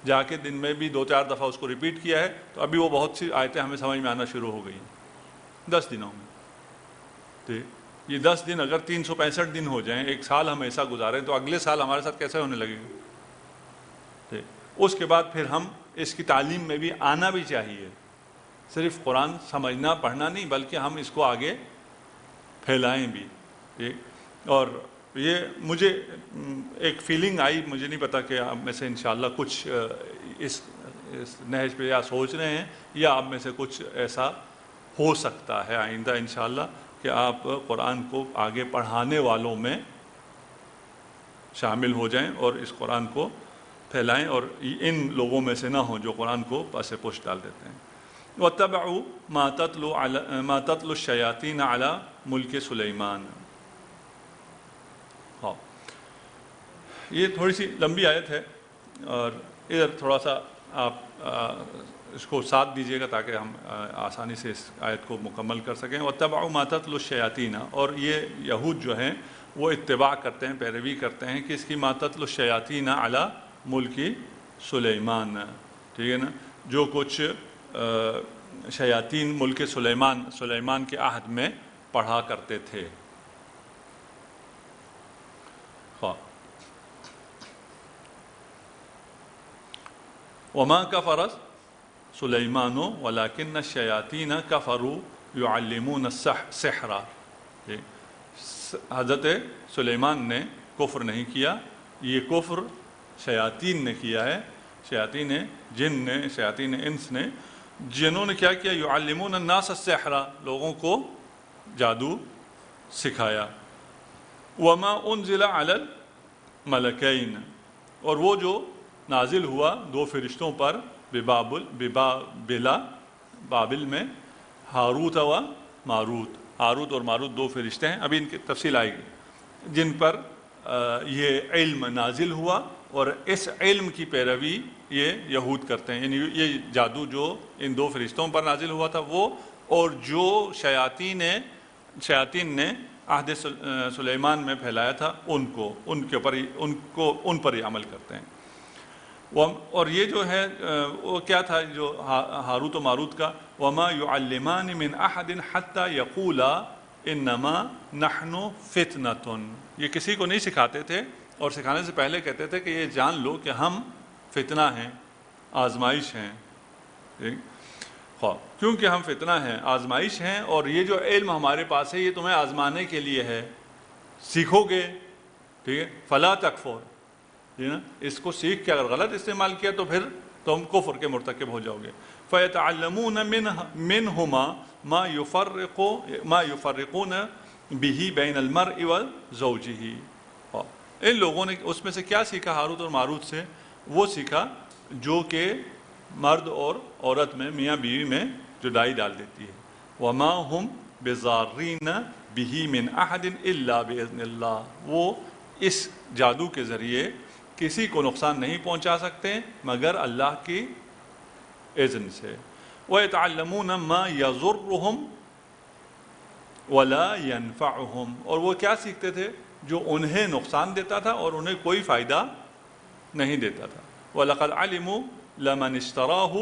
جا کے دن میں بھی 2-4 دفعہ اس کو ریپیٹ کیا ہے، تو ابھی وہ بہت سی آیتیں ہمیں سمجھ میں آنا شروع ہو گئی ہیں 10 دنوں میں۔ ٹھیک، یہ 10 دن اگر 365 دن ہو جائیں، ایک سال ہم ایسا گزاریں، تو اگلے سال ہمارے ساتھ کیسے ہونے لگے گا؟ ٹھیک، اس کے بعد پھر ہم اس کی تعلیم میں بھی آنا بھی چاہیے، صرف قرآن سمجھنا پڑھنا نہیں، بلکہ ہم اس کو آگے پھیلائیں بھی۔ ٹھیک، اور یہ مجھے ایک فیلنگ آئی، مجھے نہیں پتا کہ آپ میں سے انشاءاللہ کچھ اس نہج پہ یا سوچ رہے ہیں، یا آپ میں سے کچھ ایسا ہو سکتا ہے آئندہ انشاءاللہ کہ آپ قرآن کو آگے پڑھانے والوں میں شامل ہو جائیں اور اس قرآن کو پھیلائیں، اور ان لوگوں میں سے نہ ہوں جو قرآن کو پس پش ڈال دیتے ہیں۔ وَاتَّبَعُوا مَا تَتْلُو الشَّيَاطِينَ عَلَى مُلْكِ سُلَيْمَانَ۔ ہاں، یہ تھوڑی سی لمبی آیت ہے، اور ادھر تھوڑا سا آپ اس کو ساتھ دیجیے گا تاکہ ہم آسانی سے اس آیت کو مکمل کر سکیں۔ وَاتَّبَعُوا مَا تَتْلُو الشَّيَاطِينَ، اور یہ یہود جو ہیں وہ اتباع کرتے ہیں، پیروی کرتے ہیں کہ اس کی مَا تَتْلُو الشَّيَاطِينَ عَلَى مُلْكِ سُلَيْمَانَ، ٹھیک ہے نا، جو کچھ شیاطین ملک سلیمان کے عہد میں پڑھا کرتے تھے۔ وَمَا كَفَرَ سُلَيْمَانُ وَلَكِنَّ الشَّيَاطِينَ كَفَرُوا يُعَلِّمُونَ السِّحْرَ۔ حضرت سلیمان نے کفر نہیں کیا، یہ کفر شیاطین نے کیا ہے، شیاطین جن نے، شیاطین انس نے، جنہوں نے کیا کیا؟ یعلمون الناس السحر، لوگوں کو جادو سکھایا۔ وما انزل علی الملکین، اور وہ جو نازل ہوا 2 فرشتوں پر بابل میں، ہاروت و ماروت۔ ہاروت اور ماروت 2 فرشتے ہیں، ابھی ان کی تفصیل آئے گی، جن پر یہ علم نازل ہوا، اور اس علم کی پیروی یہ یہود کرتے ہیں، یعنی یہ جادو جو ان 2 فرشتوں پر نازل ہوا تھا وہ، اور جو شیاطین نے عہد سلیمان میں پھیلایا تھا ان پر ہی عمل کرتے ہیں۔ اور یہ جو ہے وہ کیا تھا جو ہاروت و ماروت کا؟ وَمَا يُعَلِّمَانِ مِنْ أَحَدٍ حَتَّى يَقُولَا إِنَّمَا نَحْنُ فِتْنَةٌ، یہ کسی کو نہیں سکھاتے تھے، اور سکھانے سے پہلے کہتے تھے کہ یہ جان لو کہ ہم فتنہ ہیں، آزمائش ہیں۔ کیونکہ ہم فتنہ ہیں، آزمائش ہیں، اور یہ جو علم ہمارے پاس ہے یہ تمہیں آزمانے کے لیے ہے، سیکھو گے، ٹھیک ہے، فلا تکفر، اس کو سیکھ کے اگر غلط استعمال کیا تو پھر تم کفر کے مرتکب ہو جاؤ گے۔ فَيَتَعَلَّمُونَ مِنْهُمَا مَا يُفَرِّقُونَ بِهِ بَيْنَ الْمَرْءِ وَزَوْجِهِ۔ ان لوگوں نے اس میں سے کیا سیکھا ہاروت اور ماروت سے؟ وہ سیکھا جو کہ مرد اور عورت میں، میاں بیوی میں جدائی ڈال دیتی ہے۔ وَمَا هُمْ بِضَارِّينَ بِهِ مِنْ أَحَدٍ إِلَّا بِإِذْنِ اللَّهِ، وہ اس جادو کے ذریعے کسی کو نقصان نہیں پہنچا سکتے مگر اللہ کی اذن سے۔ وَيَتَعَلَّمُونَ مَا يَضُرُّهُمْ وَلَا يَنْفَعُهُمْ، اور وہ کیا سیکھتے تھے؟ جو انہیں نقصان دیتا تھا اور انہیں کوئی فائدہ نہیں دیتا تھا۔ وَلَقَدْ عَلِمُوا لَمَنِ اشْتَرَاهُ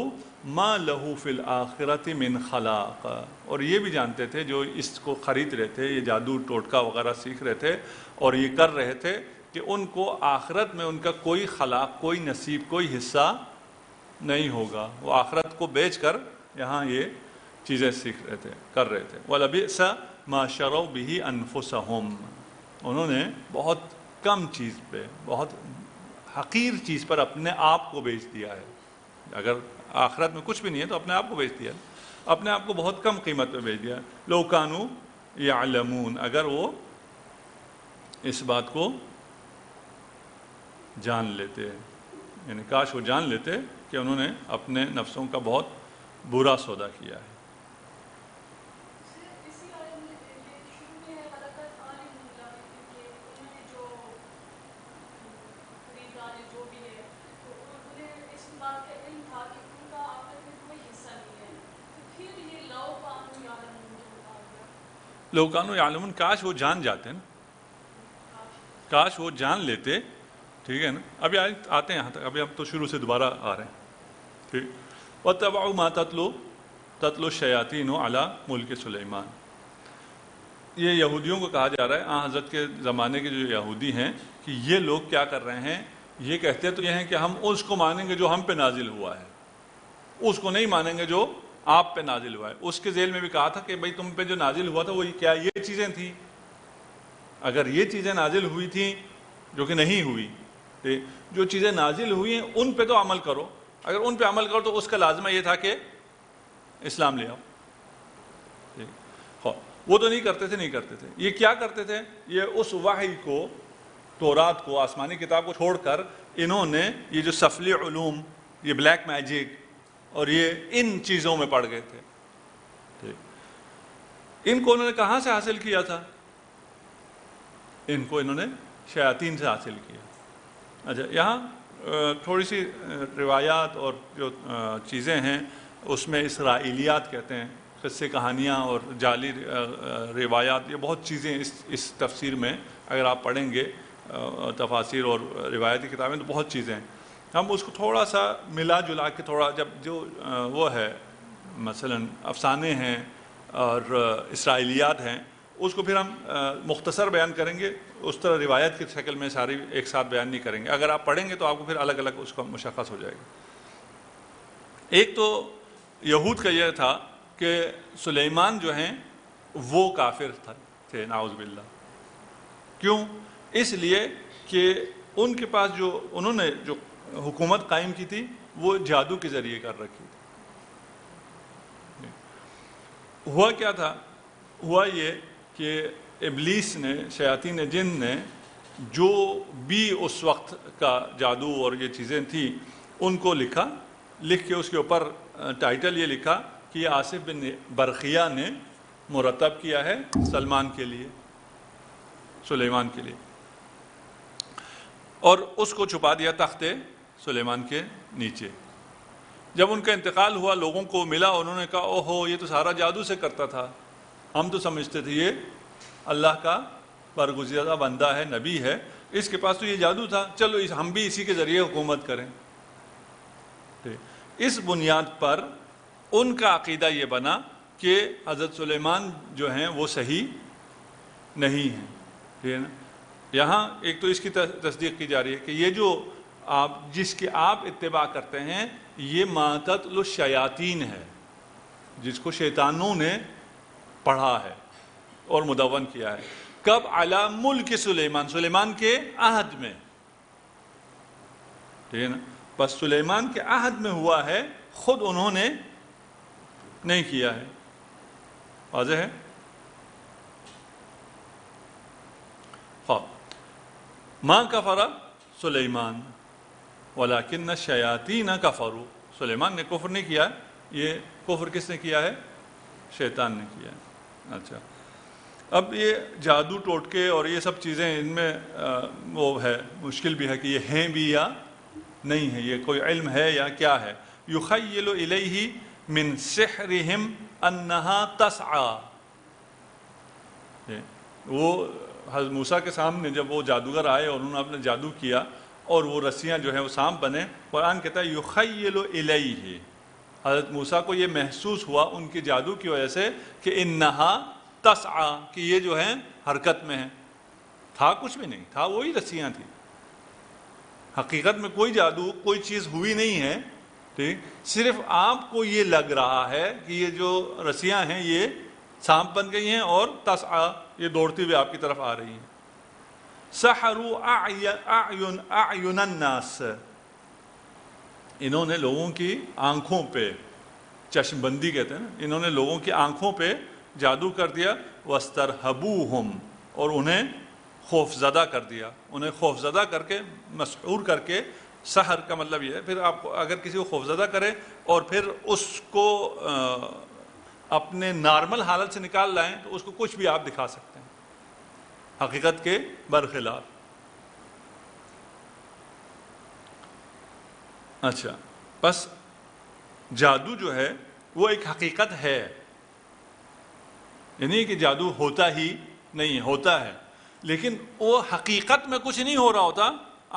مَا لَهُ فِي الْآخِرَةِ مِنْ خَلَاقٍ، اور یہ بھی جانتے تھے جو اس کو خرید رہے تھے، یہ جادو ٹوٹکا وغیرہ سیکھ رہے تھے اور یہ کر رہے تھے، کہ ان کو آخرت میں ان کا کوئی خلاق، کوئی نصیب، کوئی حصہ نہیں ہوگا۔ وہ آخرت کو بیچ کر یہاں یہ چیزیں سیکھ رہے تھے، کر رہے تھے۔ وَلَبِئْسَ مَا شَرَوْا بِهِ أَنفُسَهُمْ، انہوں نے بہت کم چیز پہ، بہت حقیر چیز پر اپنے آپ کو بیچ دیا ہے۔ اگر آخرت میں کچھ بھی نہیں ہے تو اپنے آپ کو بیچ دیا، اپنے آپ کو بہت کم قیمت پہ بیچ دیا۔ لَوْ كَانُوا يَعْلَمُونَ، اگر وہ اس بات کو جان لیتے، یعنی کاش وہ جان لیتے کہ انہوں نے اپنے نفسوں کا بہت برا سودا کیا ہے۔ اسی آیت میں یہ شروع میں ہے وَلَقَدْ عَلِمُوا لَهُمْ، کہ انہوں نے جو خریدار جو بھی ہے تو انہیں اس بات کا علم تھا کہ ان کا آخرت میں کوئی حصہ نہیں ہے، تو پھر یہ لَوْ كَانُوا يَعْلَمُونَ جو آ گیا، لو کانوا یعلمون، کاش وہ جان جاتے نا، کاش وہ جان لیتے، ٹھیک ہے نا۔ ابھی آتے ہیں یہاں تک، ابھی ہم تو شروع سے دوبارہ آ رہے ہیں، ٹھیک۔ وَاتَّبَعُوا مَا تَتْلُو الشَّيَاطِينُ عَلَى مُلْكِ سُلَيْمَانَ، یہ یہودیوں کو کہا جا رہا ہے، آن حضرت کے زمانے کے جو یہودی ہیں، کہ یہ لوگ کیا کر رہے ہیں، یہ کہتے تو یہ ہیں کہ ہم اس کو مانیں گے جو ہم پہ نازل ہوا ہے، اس کو نہیں مانیں گے جو آپ پہ نازل ہوا ہے۔ اس کے ذیل میں بھی کہا تھا کہ بھئی تم پہ جو نازل ہوا تھا وہ کیا یہ چیزیں تھیں؟ اگر یہ چیزیں نازل ہوئی تھیں جو کہ نہیں ہوئی، جو چیزیں نازل ہوئی ہیں ان پہ تو عمل کرو، اگر ان پہ عمل کرو تو اس کا لازمہ یہ تھا کہ اسلام لے آؤ۔ وہ تو نہیں کرتے تھے، یہ کیا کرتے تھے، یہ اس وحی کو، تورات کو، آسمانی کتاب کو چھوڑ کر انہوں نے یہ جو سفلی علوم، یہ بلیک میجک اور یہ ان چیزوں میں پڑ گئے تھے۔ ان کو انہوں نے کہاں سے حاصل کیا تھا؟ ان کو انہوں نے شیاطین سے حاصل کیا۔ اچھا، یہاں تھوڑی سی روایات اور جو چیزیں ہیں اس میں اسرائیلیات کہتے ہیں، قصے کہانیاں اور جعلی روایات، یہ بہت چیزیں اس تفسیر میں اگر آپ پڑھیں گے تفاسیر اور روایتی کتابیں تو بہت چیزیں ہیں۔ ہم اس کو تھوڑا سا ملا جلا کے تھوڑا، جب جو وہ ہے مثلا افسانے ہیں اور اسرائیلیات ہیں، اس کو پھر ہم مختصر بیان کریں گے، اس طرح روایت کی شکل میں ساری ایک ساتھ بیان نہیں کریں گے۔ اگر آپ پڑھیں گے تو آپ کو پھر الگ الگ اس کا مشخص ہو جائے گا۔ ایک تو یہود کا یہ تھا کہ سلیمان جو ہیں وہ کافر تھے، نعوذ باللہ۔ کیوں؟ اس لیے کہ ان کے پاس جو انہوں نے جو حکومت قائم کی تھی وہ جادو کے ذریعے کر رکھی تھی۔ ہوا کیا تھا؟ ہوا یہ کہ ابلیس نے، شیاطین جن نے جو بھی اس وقت کا جادو اور یہ چیزیں تھیں ان کو لکھ کے اس کے اوپر ٹائٹل یہ لکھا کہ یہ آصف بن برقیہ نے مرتب کیا ہے سلیمان کے لیے، اور اس کو چھپا دیا تخت سلیمان کے نیچے۔ جب ان کا انتقال ہوا، لوگوں کو ملا، انہوں نے کہا اوہو یہ تو سارا جادو سے کرتا تھا، ہم تو سمجھتے تھے یہ اللہ کا برگزیدہ بندہ ہے، نبی ہے، اس کے پاس تو یہ جادو تھا، چلو ہم بھی اسی کے ذریعے حکومت کریں۔ اس بنیاد پر ان کا عقیدہ یہ بنا کہ حضرت سلیمان جو ہیں وہ صحیح نہیں ہیں، ٹھیک ہے نا۔ یہاں ایک تو اس کی تصدیق کی جا رہی ہے کہ یہ جو جس کی آپ اتباع کرتے ہیں یہ ما تتلو الشیاطین ہے، جس کو شیطانوں نے پڑھا ہے اور مدون کیا ہے۔ کب؟ علی ملک سلیمان کے عہد میں، ٹھیک ہے نا۔ بس سلیمان کے عہد میں ہوا ہے، خود انہوں نے نہیں کیا ہے۔ واضح ہے؟ ما کفر سلیمان ولکن الشیاطین کفروا، سلیمان نے کفر نہیں کیا، یہ کفر کس نے کیا ہے؟ شیطان نے کیا ہے۔ اچھا، اب یہ جادو ٹوٹکے اور یہ سب چیزیں ان میں وہ ہے، مشکل بھی ہے کہ یہ ہیں بھی یا نہیں ہے، یہ کوئی علم ہے یا کیا ہے۔ یخیل الیہ من سحرہم انہا تسعی، وہ حضرت موسیٰ کے سامنے جب وہ جادوگر آئے اور انہوں نے اپنے جادو کیا اور وہ رسیاں جو ہیں وہ سانپ بنے، قرآن کہتا ہے یخیل الیہ، حضرت موسیٰ کو یہ محسوس ہوا ان کے جادو کی وجہ سے کہ انہا تسعی، کہ یہ جو ہیں حرکت میں ہیں۔ تھا کچھ بھی نہیں، تھا وہی رسیاں تھیں، حقیقت میں کوئی جادو کوئی چیز ہوئی نہیں ہے، ٹھیک، صرف آپ کو یہ لگ رہا ہے کہ یہ جو رسیاں ہیں یہ سانپ بن گئی ہیں اور تسعی یہ دوڑتی ہوئی آپ کی طرف آ رہی ہیں۔ سحروا اعین الناس، انہوں نے لوگوں کی آنکھوں پہ، چشم بندی کہتے ہیں نا، انہوں نے لوگوں کی آنکھوں پہ جادو کر دیا، واسترہبوہم، اور انہیں خوف زدہ کر دیا، انہیں خوف زدہ کر کے مسحور کر کے، سحر کا مطلب یہ ہے پھر آپ اگر کسی کو خوف زدہ کرے اور پھر اس کو اپنے نارمل حالت سے نکال لائیں تو اس کو کچھ بھی آپ دکھا سکتے ہیں حقیقت کے برخلاف. اچھا، بس جادو جو ہے وہ ایک حقیقت ہے، یعنی کہ جادو ہوتا ہی نہیں، ہوتا ہے، لیکن وہ حقیقت میں کچھ نہیں ہو رہا ہوتا،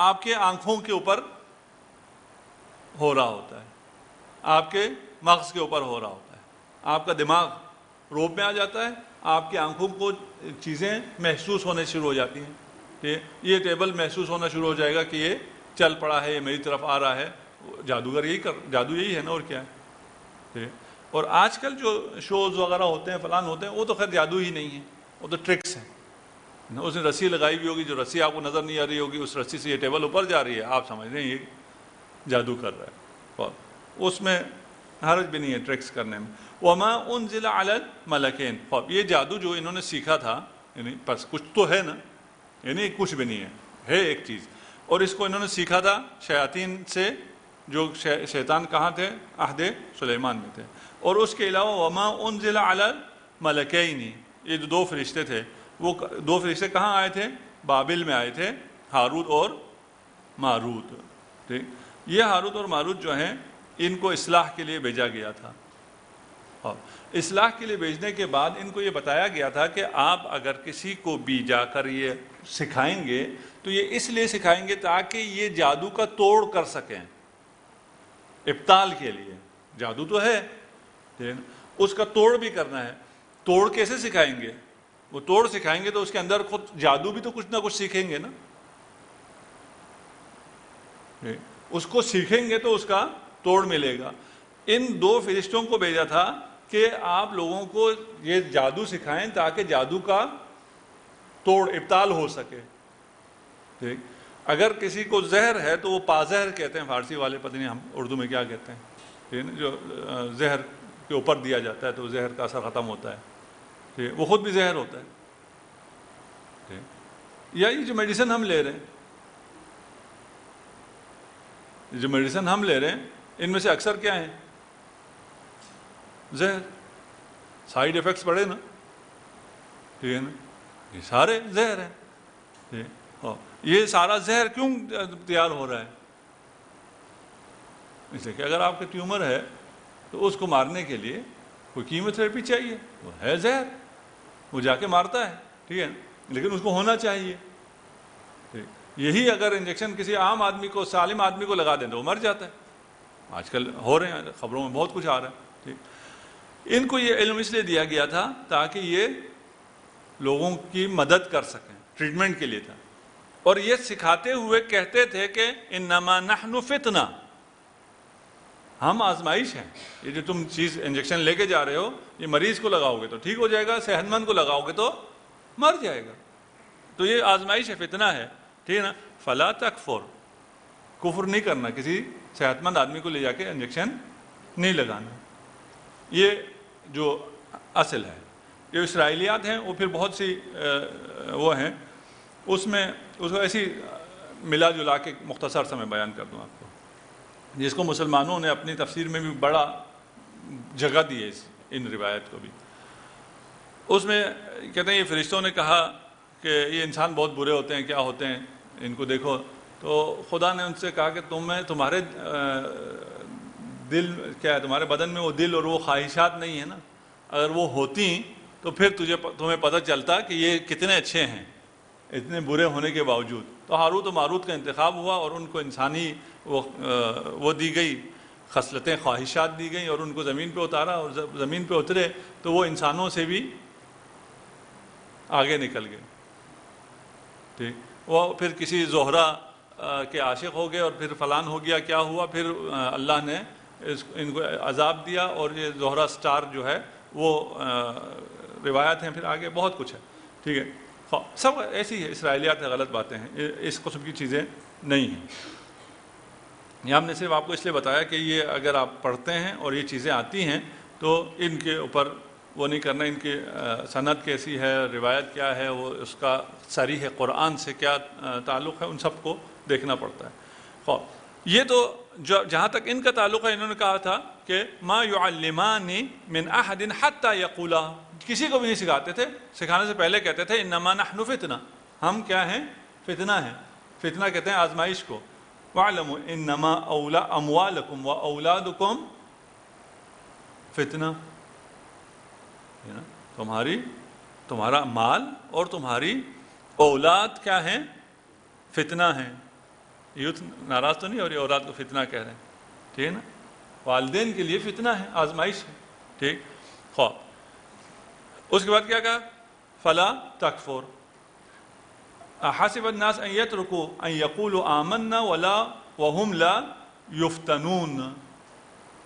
آپ کے آنکھوں کے اوپر ہو رہا ہوتا ہے، آپ کے مغز کے اوپر ہو رہا ہوتا ہے، آپ کا دماغ روب میں آ جاتا ہے، آپ کی آنکھوں کو چیزیں محسوس ہونے شروع ہو جاتی ہیں کہ یہ ٹیبل محسوس ہونا شروع ہو جائے گا کہ یہ چل پڑا ہے، یہ میری طرف آ رہا ہے. جادوگر جادو یہی ہے نا، اور کیا ہے. اور آج کل جو شوز وغیرہ ہوتے ہیں فلان ہوتے ہیں وہ تو خیر جادو ہی نہیں ہے، وہ تو ٹرکس ہیں. اس نے رسی لگائی ہوئی ہوگی، جو رسی آپ کو نظر نہیں آ رہی ہوگی، اس رسی سے یہ ٹیبل اوپر جا رہی ہے، آپ سمجھ رہے ہیں یہ جادو کر رہا ہے، اور اس میں حرج بھی نہیں ہے ٹرکس کرنے میں. وما انزل علی الملکین، یہ جادو جو انہوں نے سیکھا تھا، یعنی بس کچھ تو ہے نا، یعنی کچھ بھی نہیں ہے ایک چیز، اور اس کو انہوں نے سیکھا تھا شیاطین سے، جو شیطان کہاں تھے؟ عہد سلیمان میں تھے. اور اس کے علاوہ وما انزل علی الملکین، یہ جو دو فرشتے تھے، وہ دو فرشتے کہاں آئے تھے؟ بابل میں آئے تھے، ہاروت اور ماروت. ٹھیک، یہ ہاروت اور ماروت جو ہیں ان کو اصلاح کے لیے بھیجا گیا تھا. اور اصلاح کے لیے بھیجنے کے بعد ان کو یہ بتایا گیا تھا کہ آپ اگر کسی کو بھی جا کر یہ سکھائیں گے تو یہ اس لیے سکھائیں گے تاکہ یہ جادو کا توڑ کر سکیں، ابطال کے لیے. جادو تو ہے، اس کا توڑ بھی کرنا ہے. توڑ کیسے سکھائیں گے؟ وہ توڑ سکھائیں گے تو اس کے اندر خود جادو بھی تو کچھ نہ کچھ سیکھیں گے نا. اس کو سیکھیں گے تو اس کا توڑ ملے گا. ان دو فرشتوں کو بھیجا تھا کہ آپ لوگوں کو یہ جادو سکھائیں تاکہ جادو کا توڑ ابطال ہو سکے. ٹھیک، اگر کسی کو زہر ہے تو وہ پازہر کہتے ہیں فارسی والے، پتہ نہیں ہم اردو میں کیا کہتے ہیں، جو زہر کے اوپر دیا جاتا ہے تو زہر کا اثر ختم ہوتا ہے، ٹھیک، وہ خود بھی زہر ہوتا ہے. ٹھیک، یا یہ جو میڈیسن ہم لے رہے ہیں، ان میں سے اکثر کیا ہیں؟ زہر. سائیڈ ایفیکٹس بڑے نا، ٹھیک ہے نا، یہ سارے زہر ہیں. یہ سارا زہر کیوں تیار ہو رہا ہے؟ اس لیے کہ اگر آپ کے ٹیومر ہے تو اس کو مارنے کے لیے کوئی کیموتھراپی چاہیے، وہ ہے زہر، وہ جا کے مارتا ہے، ٹھیک ہے، لیکن اس کو ہونا چاہیے. یہی اگر انجیکشن کسی عام آدمی کو، سالم آدمی کو لگا دیں تو وہ مر جاتا ہے. آج کل ہو رہے ہیں، خبروں میں بہت کچھ آ رہا ہے. ٹھیک، ان کو یہ علم اس لیے دیا گیا تھا تاکہ یہ لوگوں کی مدد کر سکیں، ٹریٹمنٹ کے لیے تھا. اور یہ سکھاتے ہوئے کہتے تھے کہ انما نحن فتنہ، ہم آزمائش ہیں. یہ جو تم چیز انجیکشن لے کے جا رہے ہو، یہ مریض کو لگاؤ گے تو ٹھیک ہو جائے گا، صحت مند کو لگاؤ گے تو مر جائے گا. تو یہ آزمائش ہے، فتنہ ہے، ٹھیک ہے نا. فلا تکفر، کفر نہیں کرنا، کسی صحت مند آدمی کو لے جا کے انجیکشن نہیں لگانا. یہ جو اصل ہے. جو اسرائیلیات ہیں وہ پھر بہت سی وہ ہیں، اس میں اس کو ایسی ملا جلا کے مختصر سا میں بیان کر دوں آپ کو، جس کو مسلمانوں نے اپنی تفسیر میں بھی بڑا جگہ دی ہے ان روایت کو بھی. اس میں کہتے ہیں یہ فرشتوں نے کہا کہ یہ انسان بہت برے ہوتے ہیں، کیا ہوتے ہیں، ان کو دیکھو. تو خدا نے ان سے کہا کہ تمہارے دل کیا ہے، تمہارے بدن میں وہ دل اور وہ خواہشات نہیں ہیں نا، اگر وہ ہوتی تو پھر تمہیں پتہ چلتا کہ یہ کتنے اچھے ہیں اتنے برے ہونے کے باوجود. تو ہاروت و ماروت کا انتخاب ہوا اور ان کو انسانی وہ دی گئی، خصلتیں، خواہشات دی گئیں، اور ان کو زمین پہ اتارا، اور زمین پہ اترے تو وہ انسانوں سے بھی آگے نکل گئے. ٹھیک، وہ پھر کسی زہرہ کے عاشق ہو گئے، اور پھر فلان ہو گیا، کیا ہوا، پھر اللہ نے ان کو عذاب دیا. اور یہ زہرہ سٹار جو ہے وہ روایت ہیں، پھر آگے بہت کچھ ہے. ٹھیک ہے، سب ایسی ہے، اسرائیلیات غلط باتیں ہیں، اس قسم کی چیزیں نہیں ہیں. یہ ہم نے صرف آپ کو اس لیے بتایا کہ یہ اگر آپ پڑھتے ہیں اور یہ چیزیں آتی ہیں تو ان کے اوپر وہ نہیں کرنا. ان کی سند کیسی ہے, روایت کیا ہے, وہ اس کا صریح قرآن سے کیا تعلق ہے, ان سب کو دیکھنا پڑتا ہے. یہ تو جہاں تک ان کا تعلق ہے, انہوں نے کہا تھا کہ ما يعلمان من احد حتى يقولا, کسی کو بھی نہیں سکھاتے تھے, سکھانے سے پہلے کہتے تھے انما نحن فتنہ, ہم کیا ہیں, فتنہ ہیں. فتنہ کہتے ہیں آزمائش کو. واعلموا انما اموالکم واولادکم فتنہ, تمہارا مال اور تمہاری اولاد کیا ہیں, فتنہ ہیں. یوتھ ناراض تو نہیں اور یہ اولاد کو فتنہ کہہ رہے ہیں, ٹھیک ہے نا. والدین کے لیے فتنہ ہے, آزمائش ہے, ٹھیک. خواب اس کے بعد کیا کہا, فلا تکفر حسب الناس ان يتركوا ان يقولوا آمنا ولا وهم لا يفتنون.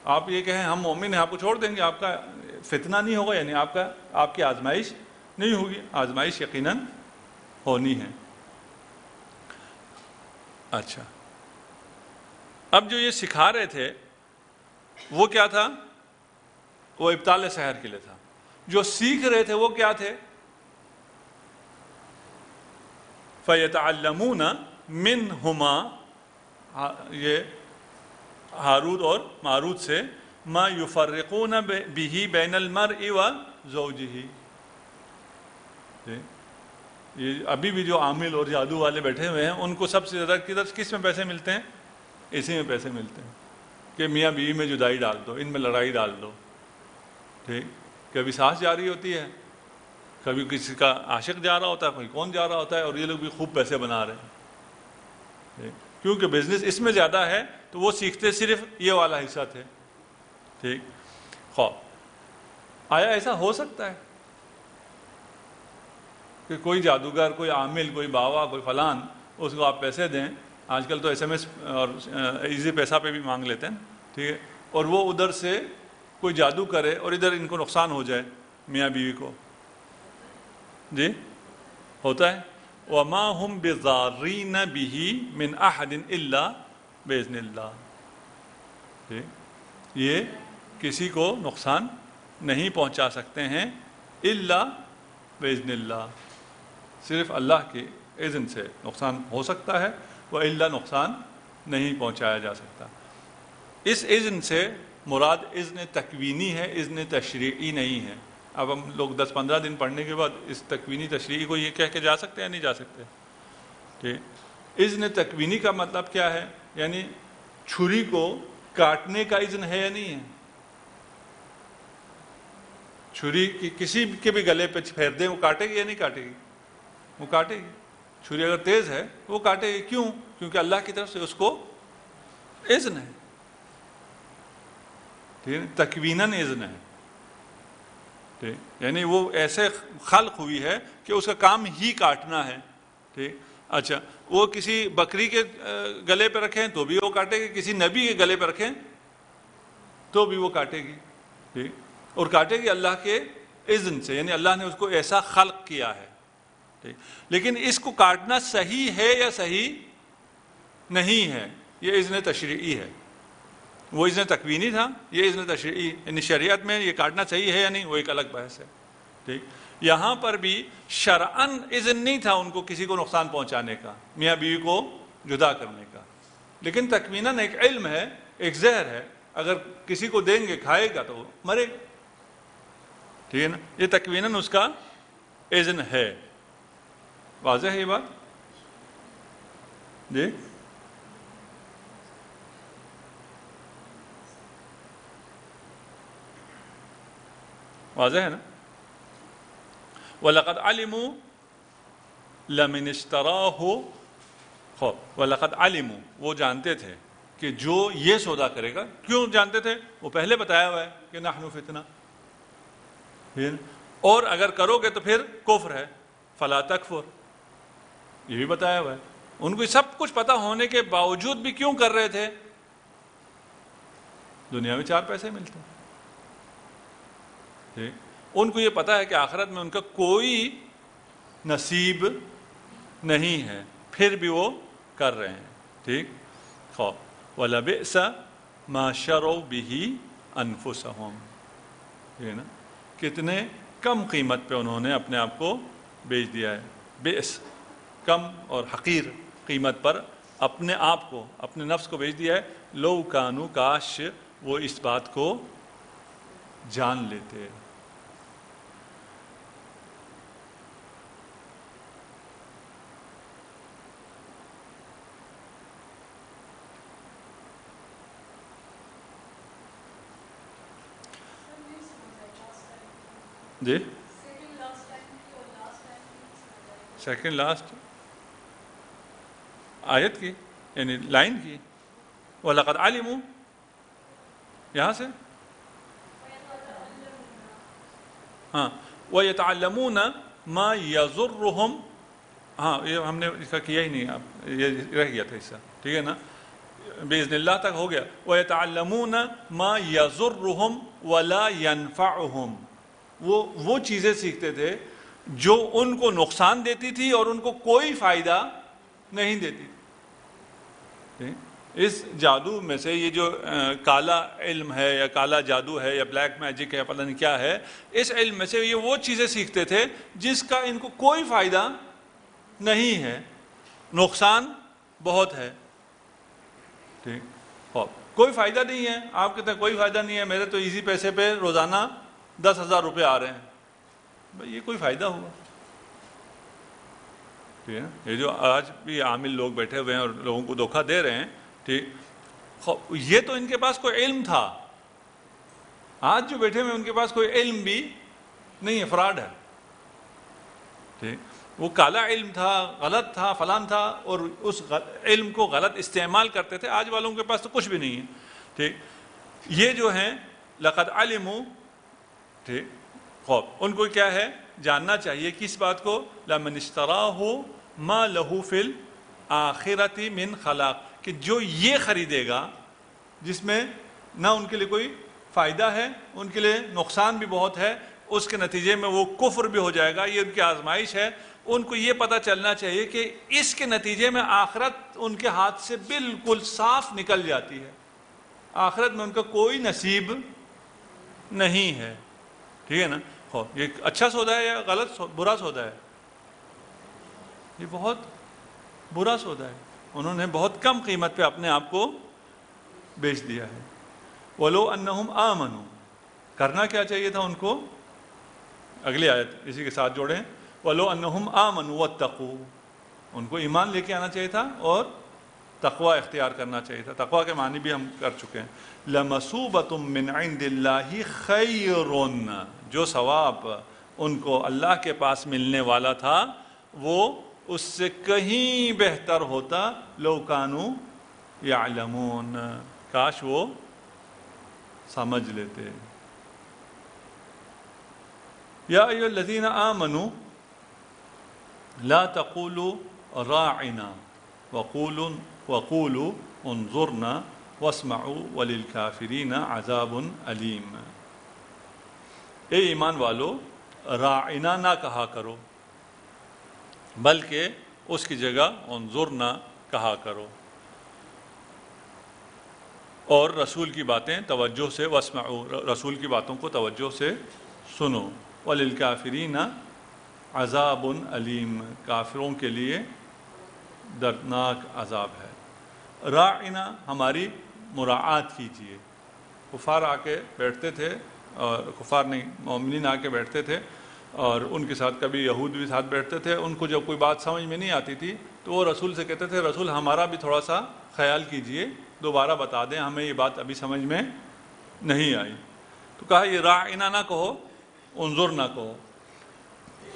آپ یہ کہیں ہم مومن ہیں, آپ کو چھوڑ دیں گے, آپ کا فتنہ نہیں ہوگا, یعنی آپ کی آزمائش نہیں ہوگی. آزمائش یقیناً ہونی ہے. اچھا, اب جو یہ سکھا رہے تھے وہ کیا تھا, وہ ابطال سحر کے لیے تھا. جو سیکھ رہے تھے وہ کیا تھے, فَيَتَعَلَّمُونَ مِنْهُمَا, یہ ہاروت اور ماروت سے, مَا يُفَرِّقُونَ بِهِ بَيْنَ الْمَرْءِ وَزَوْجِهِ. یہ ابھی بھی جو عامل اور جادو والے بیٹھے ہوئے ہیں, ان کو سب سے زیادہ کس میں پیسے ملتے ہیں, اسی میں پیسے ملتے ہیں کہ میاں بیوی میں جدائی ڈال دو, ان میں لڑائی ڈال دو. ٹھیک, کبھی سانس جا رہی ہوتی ہے, کبھی کسی کا عاشق جا رہا ہوتا ہے, کوئی کون جا رہا ہوتا ہے, اور یہ لوگ بھی خوب پیسے بنا رہے ہیں. کیونکہ بزنس اس میں زیادہ ہے, تو وہ سیکھتے صرف یہ والا حصہ تھے. ٹھیک. آیا ایسا ہو سکتا ہے کہ کوئی جادوگر, کوئی عامل, کوئی باوا, کوئی فلان, اس کو آپ پیسے دیں, آج کل تو SMS اور ایزی پیسہ پہ بھی مانگ لیتے ہیں, ٹھیک ہے, اور وہ ادھر سے کوئی جادو کرے اور ادھر ان کو نقصان ہو جائے, میاں بیوی کو. جی ہوتا ہے. وَمَا هُمْ بِضَارِّينَ بِهِ مِنْ أَحَدٍ إِلَّا بِإِذْنِ اللَّهِ. یہ کسی کو نقصان نہیں پہنچا سکتے ہیں الا بِإِذْنِ اللَّهِ, صرف اللہ کے اذن سے نقصان ہو سکتا ہے, وہ الا نقصان نہیں پہنچایا جا سکتا. اس اذن سے مراد اذن تکوینی ہے, اذن تشریعی نہیں ہے. اب ہم لوگ 10-15 دن پڑھنے کے بعد اس تکوینی تشریعی کو یہ کہہ کے جا سکتے ہیں, نہیں جا سکتے. ٹھیک. اذن تکوینی کا مطلب کیا ہے, یعنی چھری کو کاٹنے کا اذن ہے یا نہیں ہے. چھری کسی کے بھی گلے پہ پھیر دیں, وہ کاٹے گی یا نہیں کاٹے گی, وہ کاٹے گی. چھری اگر تیز ہے وہ کاٹے گی. کیوں, کیونکہ اللہ کی طرف سے اس کو اذن ہے. ٹھیک, تکویناً اذن ہے. ٹھیک, یعنی وہ ایسے خلق ہوئی ہے کہ اس کا کام ہی کاٹنا ہے. ٹھیک. اچھا, وہ کسی بکری کے گلے پہ رکھیں تو بھی وہ کاٹے گی, کسی نبی کے گلے پہ رکھیں تو بھی وہ کاٹے گی. ٹھیک, اور کاٹے گی اللہ کے اذن سے, یعنی اللہ نے اس کو ایسا خلق کیا ہے. ٹھیک, لیکن اس کو کاٹنا صحیح ہے یا صحیح نہیں ہے, یہ اذن تشریعی ہے. وہ اذن تکوینی تھا, یہ اذن تشریعی, یعنی شریعت میں یہ کاٹنا صحیح ہے یا نہیں, وہ ایک الگ بحث ہے. ٹھیک. یہاں پر بھی شرعاً اذن نہیں تھا ان کو کسی کو نقصان پہنچانے کا, میاں بیوی کو جدا کرنے کا, لیکن تکویناً ایک علم ہے, ایک زہر ہے, اگر کسی کو دیں گے کھائے گا تو مرے گا. ٹھیک ہے نا, یہ تکویناً اس کا اذن ہے. واضح ہے یہ بات؟ جی واضح ہے نا. وَلَقَدْ عَلِمُوا لَمِنِ اشْتَرَاهُ, وَلَقَدْ عَلِمُوا, وہ جانتے تھے کہ جو یہ سودا کرے گا. کیوں جانتے تھے, وہ پہلے بتایا ہوا ہے کہ نحن فتنہ, اور اگر کرو گے تو پھر کفر ہے, فلا تکفر, یہ بھی بتایا ہوا ہے. ان کو سب کچھ پتہ ہونے کے باوجود بھی کیوں کر رہے تھے, دنیا میں 4 پیسے ملتے ہیں. ٹھیک, ان کو یہ پتہ ہے کہ آخرت میں ان کا کوئی نصیب نہیں ہے, پھر بھی وہ کر رہے ہیں. ٹھیک. وَلَبِئْسَ مَا شَرَوْا بِهِ أَنفُسَهُمْ, ٹھیک ہے نا. کتنے کم قیمت پہ انہوں نے اپنے آپ کو بیچ دیا ہے، بیس کم اور حقیر قیمت پر اپنے آپ کو، اپنے نفس کو بیچ دیا ہے. لو کانو، کاش وہ اس بات کو جان لیتے. جی سیکنڈ لاسٹ آیت کی یعنی لائن کی، وَلَقَدْ عَلِمُوا، یہاں سے ہاں وَيَتَعَلَّمُونَ مَا يَضُرُّهُمْ. ہاں یہ ہم نے اس کا کیا ہی نہیں، اب یہ رہ گیا تھا حصہ، ٹھیک ہے نا، بِإِذْنِ اللہ تک ہو گیا. وَيَتَعَلَّمُونَ مَا يَضُرُّهُمْ وَلَا يَنْفَعُهُمْ. وہ چیزیں سیکھتے تھے جو ان کو نقصان دیتی تھی اور ان کو کوئی فائدہ نہیں دیتی تھی. اس جادو میں سے یہ جو کالا علم ہے یا کالا جادو ہے یا بلیک میجک ہے، پتہ نہیں کیا ہے، اس علم میں سے یہ وہ چیزیں سیکھتے تھے جس کا ان کو کوئی فائدہ نہیں ہے، نقصان بہت ہے. ٹھیک، کوئی فائدہ نہیں ہے. آپ کہتے ہیں کوئی فائدہ نہیں ہے، میرے تو ایزی پیسے پہ روزانہ 10,000 روپے آ رہے ہیں. بھائی یہ کوئی فائدہ ہوا؟ ٹھیک ہے، یہ جو آج بھی عامل لوگ بیٹھے ہوئے ہیں اور لوگوں کو دھوکہ دے رہے ہیں، ٹھیک، یہ تو ان کے پاس کوئی علم تھا. آج جو بیٹھے ہوئے ان کے پاس کوئی علم بھی نہیں ہے، فراڈ ہے. ٹھیک، وہ کالا علم تھا، غلط تھا، فلان تھا، اور اس علم کو غلط استعمال کرتے تھے. آج والوں کے پاس تو کچھ بھی نہیں ہے. ٹھیک، یہ جو ہیں لقد علموا، ٹھیک، خوب ان کو کیا ہے جاننا چاہیے کس بات کو، لمن اشتراہ ما لہ فی الآخرۃ من خلاق، کہ جو یہ خریدے گا جس میں نہ ان کے لیے کوئی فائدہ ہے، ان کے لیے نقصان بھی بہت ہے، اس کے نتیجے میں وہ کفر بھی ہو جائے گا. یہ ان کی آزمائش ہے. ان کو یہ پتہ چلنا چاہیے کہ اس کے نتیجے میں آخرت ان کے ہاتھ سے بالکل صاف نکل جاتی ہے، آخرت میں ان کا کوئی نصیب نہیں ہے. ٹھیک ہے نا، یہ اچھا سودا ہے یا غلط برا سودا ہے؟ یہ بہت برا سودا ہے. انہوں نے بہت کم قیمت پہ اپنے آپ کو بیچ دیا ہے. وَلَوْ أَنَّهُمْ آمَنُوا، کرنا کیا چاہیے تھا ان کو؟ اگلی آیت اسی کے ساتھ جوڑیں، وَلَوْ أَنَّهُمْ آمَنُوا وَاتَّقُوا، ان کو ایمان لے کے آنا چاہیے تھا اور تقوی اختیار کرنا چاہیے تھا. تقوی کے معنی بھی ہم کر چکے ہیں. لَمَثُوبَةٌ مِّنْ عِنْدِ اللَّهِ خَيْرٌ، جو ثواب ان کو اللہ کے پاس ملنے والا تھا وہ اس سے کہیں بہتر ہوتا. لَوْ كَانُوا يَعْلَمُونَ، کاش وہ سمجھ لیتے. یا ایھا الذین آمنوا لا تقولوا راعنا وقولوا انظرنا واسمعوا وللکافرین عذاب علیم. اے ایمان والو، راعنا نہ کہا کرو بلکہ اس کی جگہ انظرنا کہا کرو، اور رسول کی باتیں توجہ سے، واسمعوا، رسول کی باتوں کو توجہ سے سنو. وللکافرین عذاب علیم، کافروں کے لیے دردناک عذاب ہے. راعنا، ہماری مراعات کیجیے. کفار آ کے بیٹھتے تھے، اور کفار نہیں، مومنین آ کے بیٹھتے تھے، اور ان کے ساتھ کبھی یہود بھی ساتھ بیٹھتے تھے. ان کو جب کوئی بات سمجھ میں نہیں آتی تھی تو وہ رسول سے کہتے تھے رسول ہمارا بھی تھوڑا سا خیال کیجئے، دوبارہ بتا دیں، ہمیں یہ بات ابھی سمجھ میں نہیں آئی. تو کہا یہ راعنا نہ کہو، انظرنا کہو.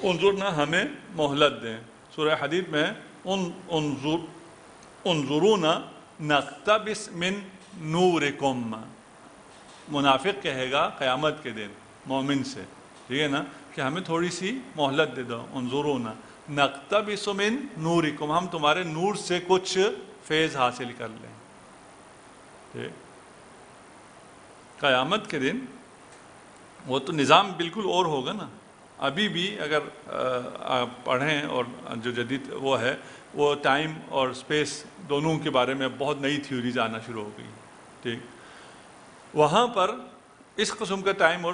انظرنا ہمیں مہلت دیں. سورہ حدید میں انظرونا نقتبس من نورکم، منافق کہے گا قیامت کے دن مومن سے، ٹھیک ہے نا، کہ ہمیں تھوڑی سی مہلت دے دو. انظرونا نقتبس من نورکم، ہم تمہارے نور سے کچھ فیض حاصل کر لیں. قیامت کے دن وہ تو نظام بالکل اور ہوگا نا. ابھی بھی اگر آپ پڑھیں، اور جو جدید وہ ہے، وہ ٹائم اور اسپیس دونوں کے بارے میں بہت نئی تھیوریز آنا شروع ہو گئی. ٹھیک، وہاں پر اس قسم کا ٹائم اور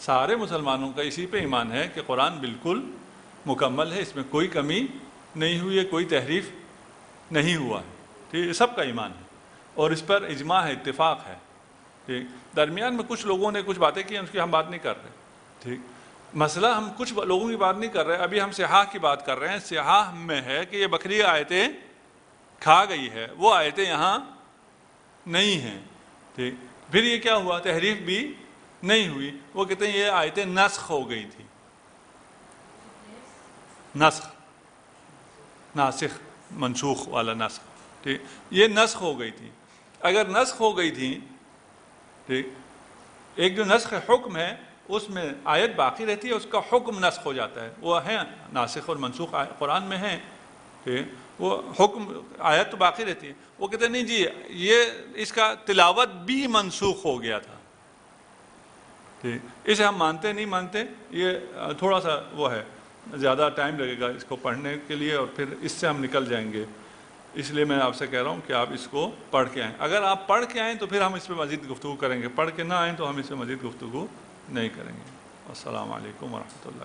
سارے مسلمانوں کا اسی پہ ایمان ہے کہ قرآن بالکل مکمل ہے، اس میں کوئی کمی نہیں ہوئی ہے، کوئی تحریف نہیں ہوا ہے، ٹھیک، سب کا ایمان ہے اور اس پر اجماع ہے، اتفاق ہے، ٹھیک۔ درمیان میں کچھ لوگوں نے کچھ باتیں کی ہیں، اس کی ہم بات نہیں کر رہے، ٹھیک۔ مسئلہ ہم کچھ لوگوں کی بات نہیں کر رہے، ابھی ہم سیاح کی بات کر رہے ہیں۔ سیاح میں ہے کہ یہ بکری آیتیں کھا گئی ہے، وہ آیتیں یہاں نہیں ہیں، ٹھیک۔ پھر یہ کیا ہوا؟ تحریف بھی نہیں ہوئی، وہ کہتے ہیں یہ آیتیں نسخ ہو گئی تھی، ناسخ منسوخ والا نسخ، ٹھیک، یہ نسخ ہو گئی تھی۔ اگر نسخ ہو گئی تھی، ٹھیک، ایک جو نسخ حکم ہے اس میں آیت باقی رہتی ہے، اس کا حکم نسخ ہو جاتا ہے، وہ ہے ناسخ اور منسوخ قرآن میں ہیں، ٹھیک، وہ حکم آیت تو باقی رہتی ہے۔ وہ کہتے ہیں نہیں جی یہ اس کا تلاوت بھی منسوخ ہو گیا تھا، ٹھیک، اسے ہم مانتے نہیں مانتے، یہ تھوڑا سا وہ ہے، زیادہ ٹائم لگے گا اس کو پڑھنے کے لیے اور پھر اس سے ہم نکل جائیں گے، اس لیے میں آپ سے کہہ رہا ہوں کہ آپ اس کو پڑھ کے آئیں۔ اگر آپ پڑھ کے آئیں تو پھر ہم اس پہ مزید گفتگو کریں گے، پڑھ کے نہ آئیں تو ہم اس پہ مزید گفتگو نہیں کریں گے۔ السلام علیکم ورحمۃ اللہ۔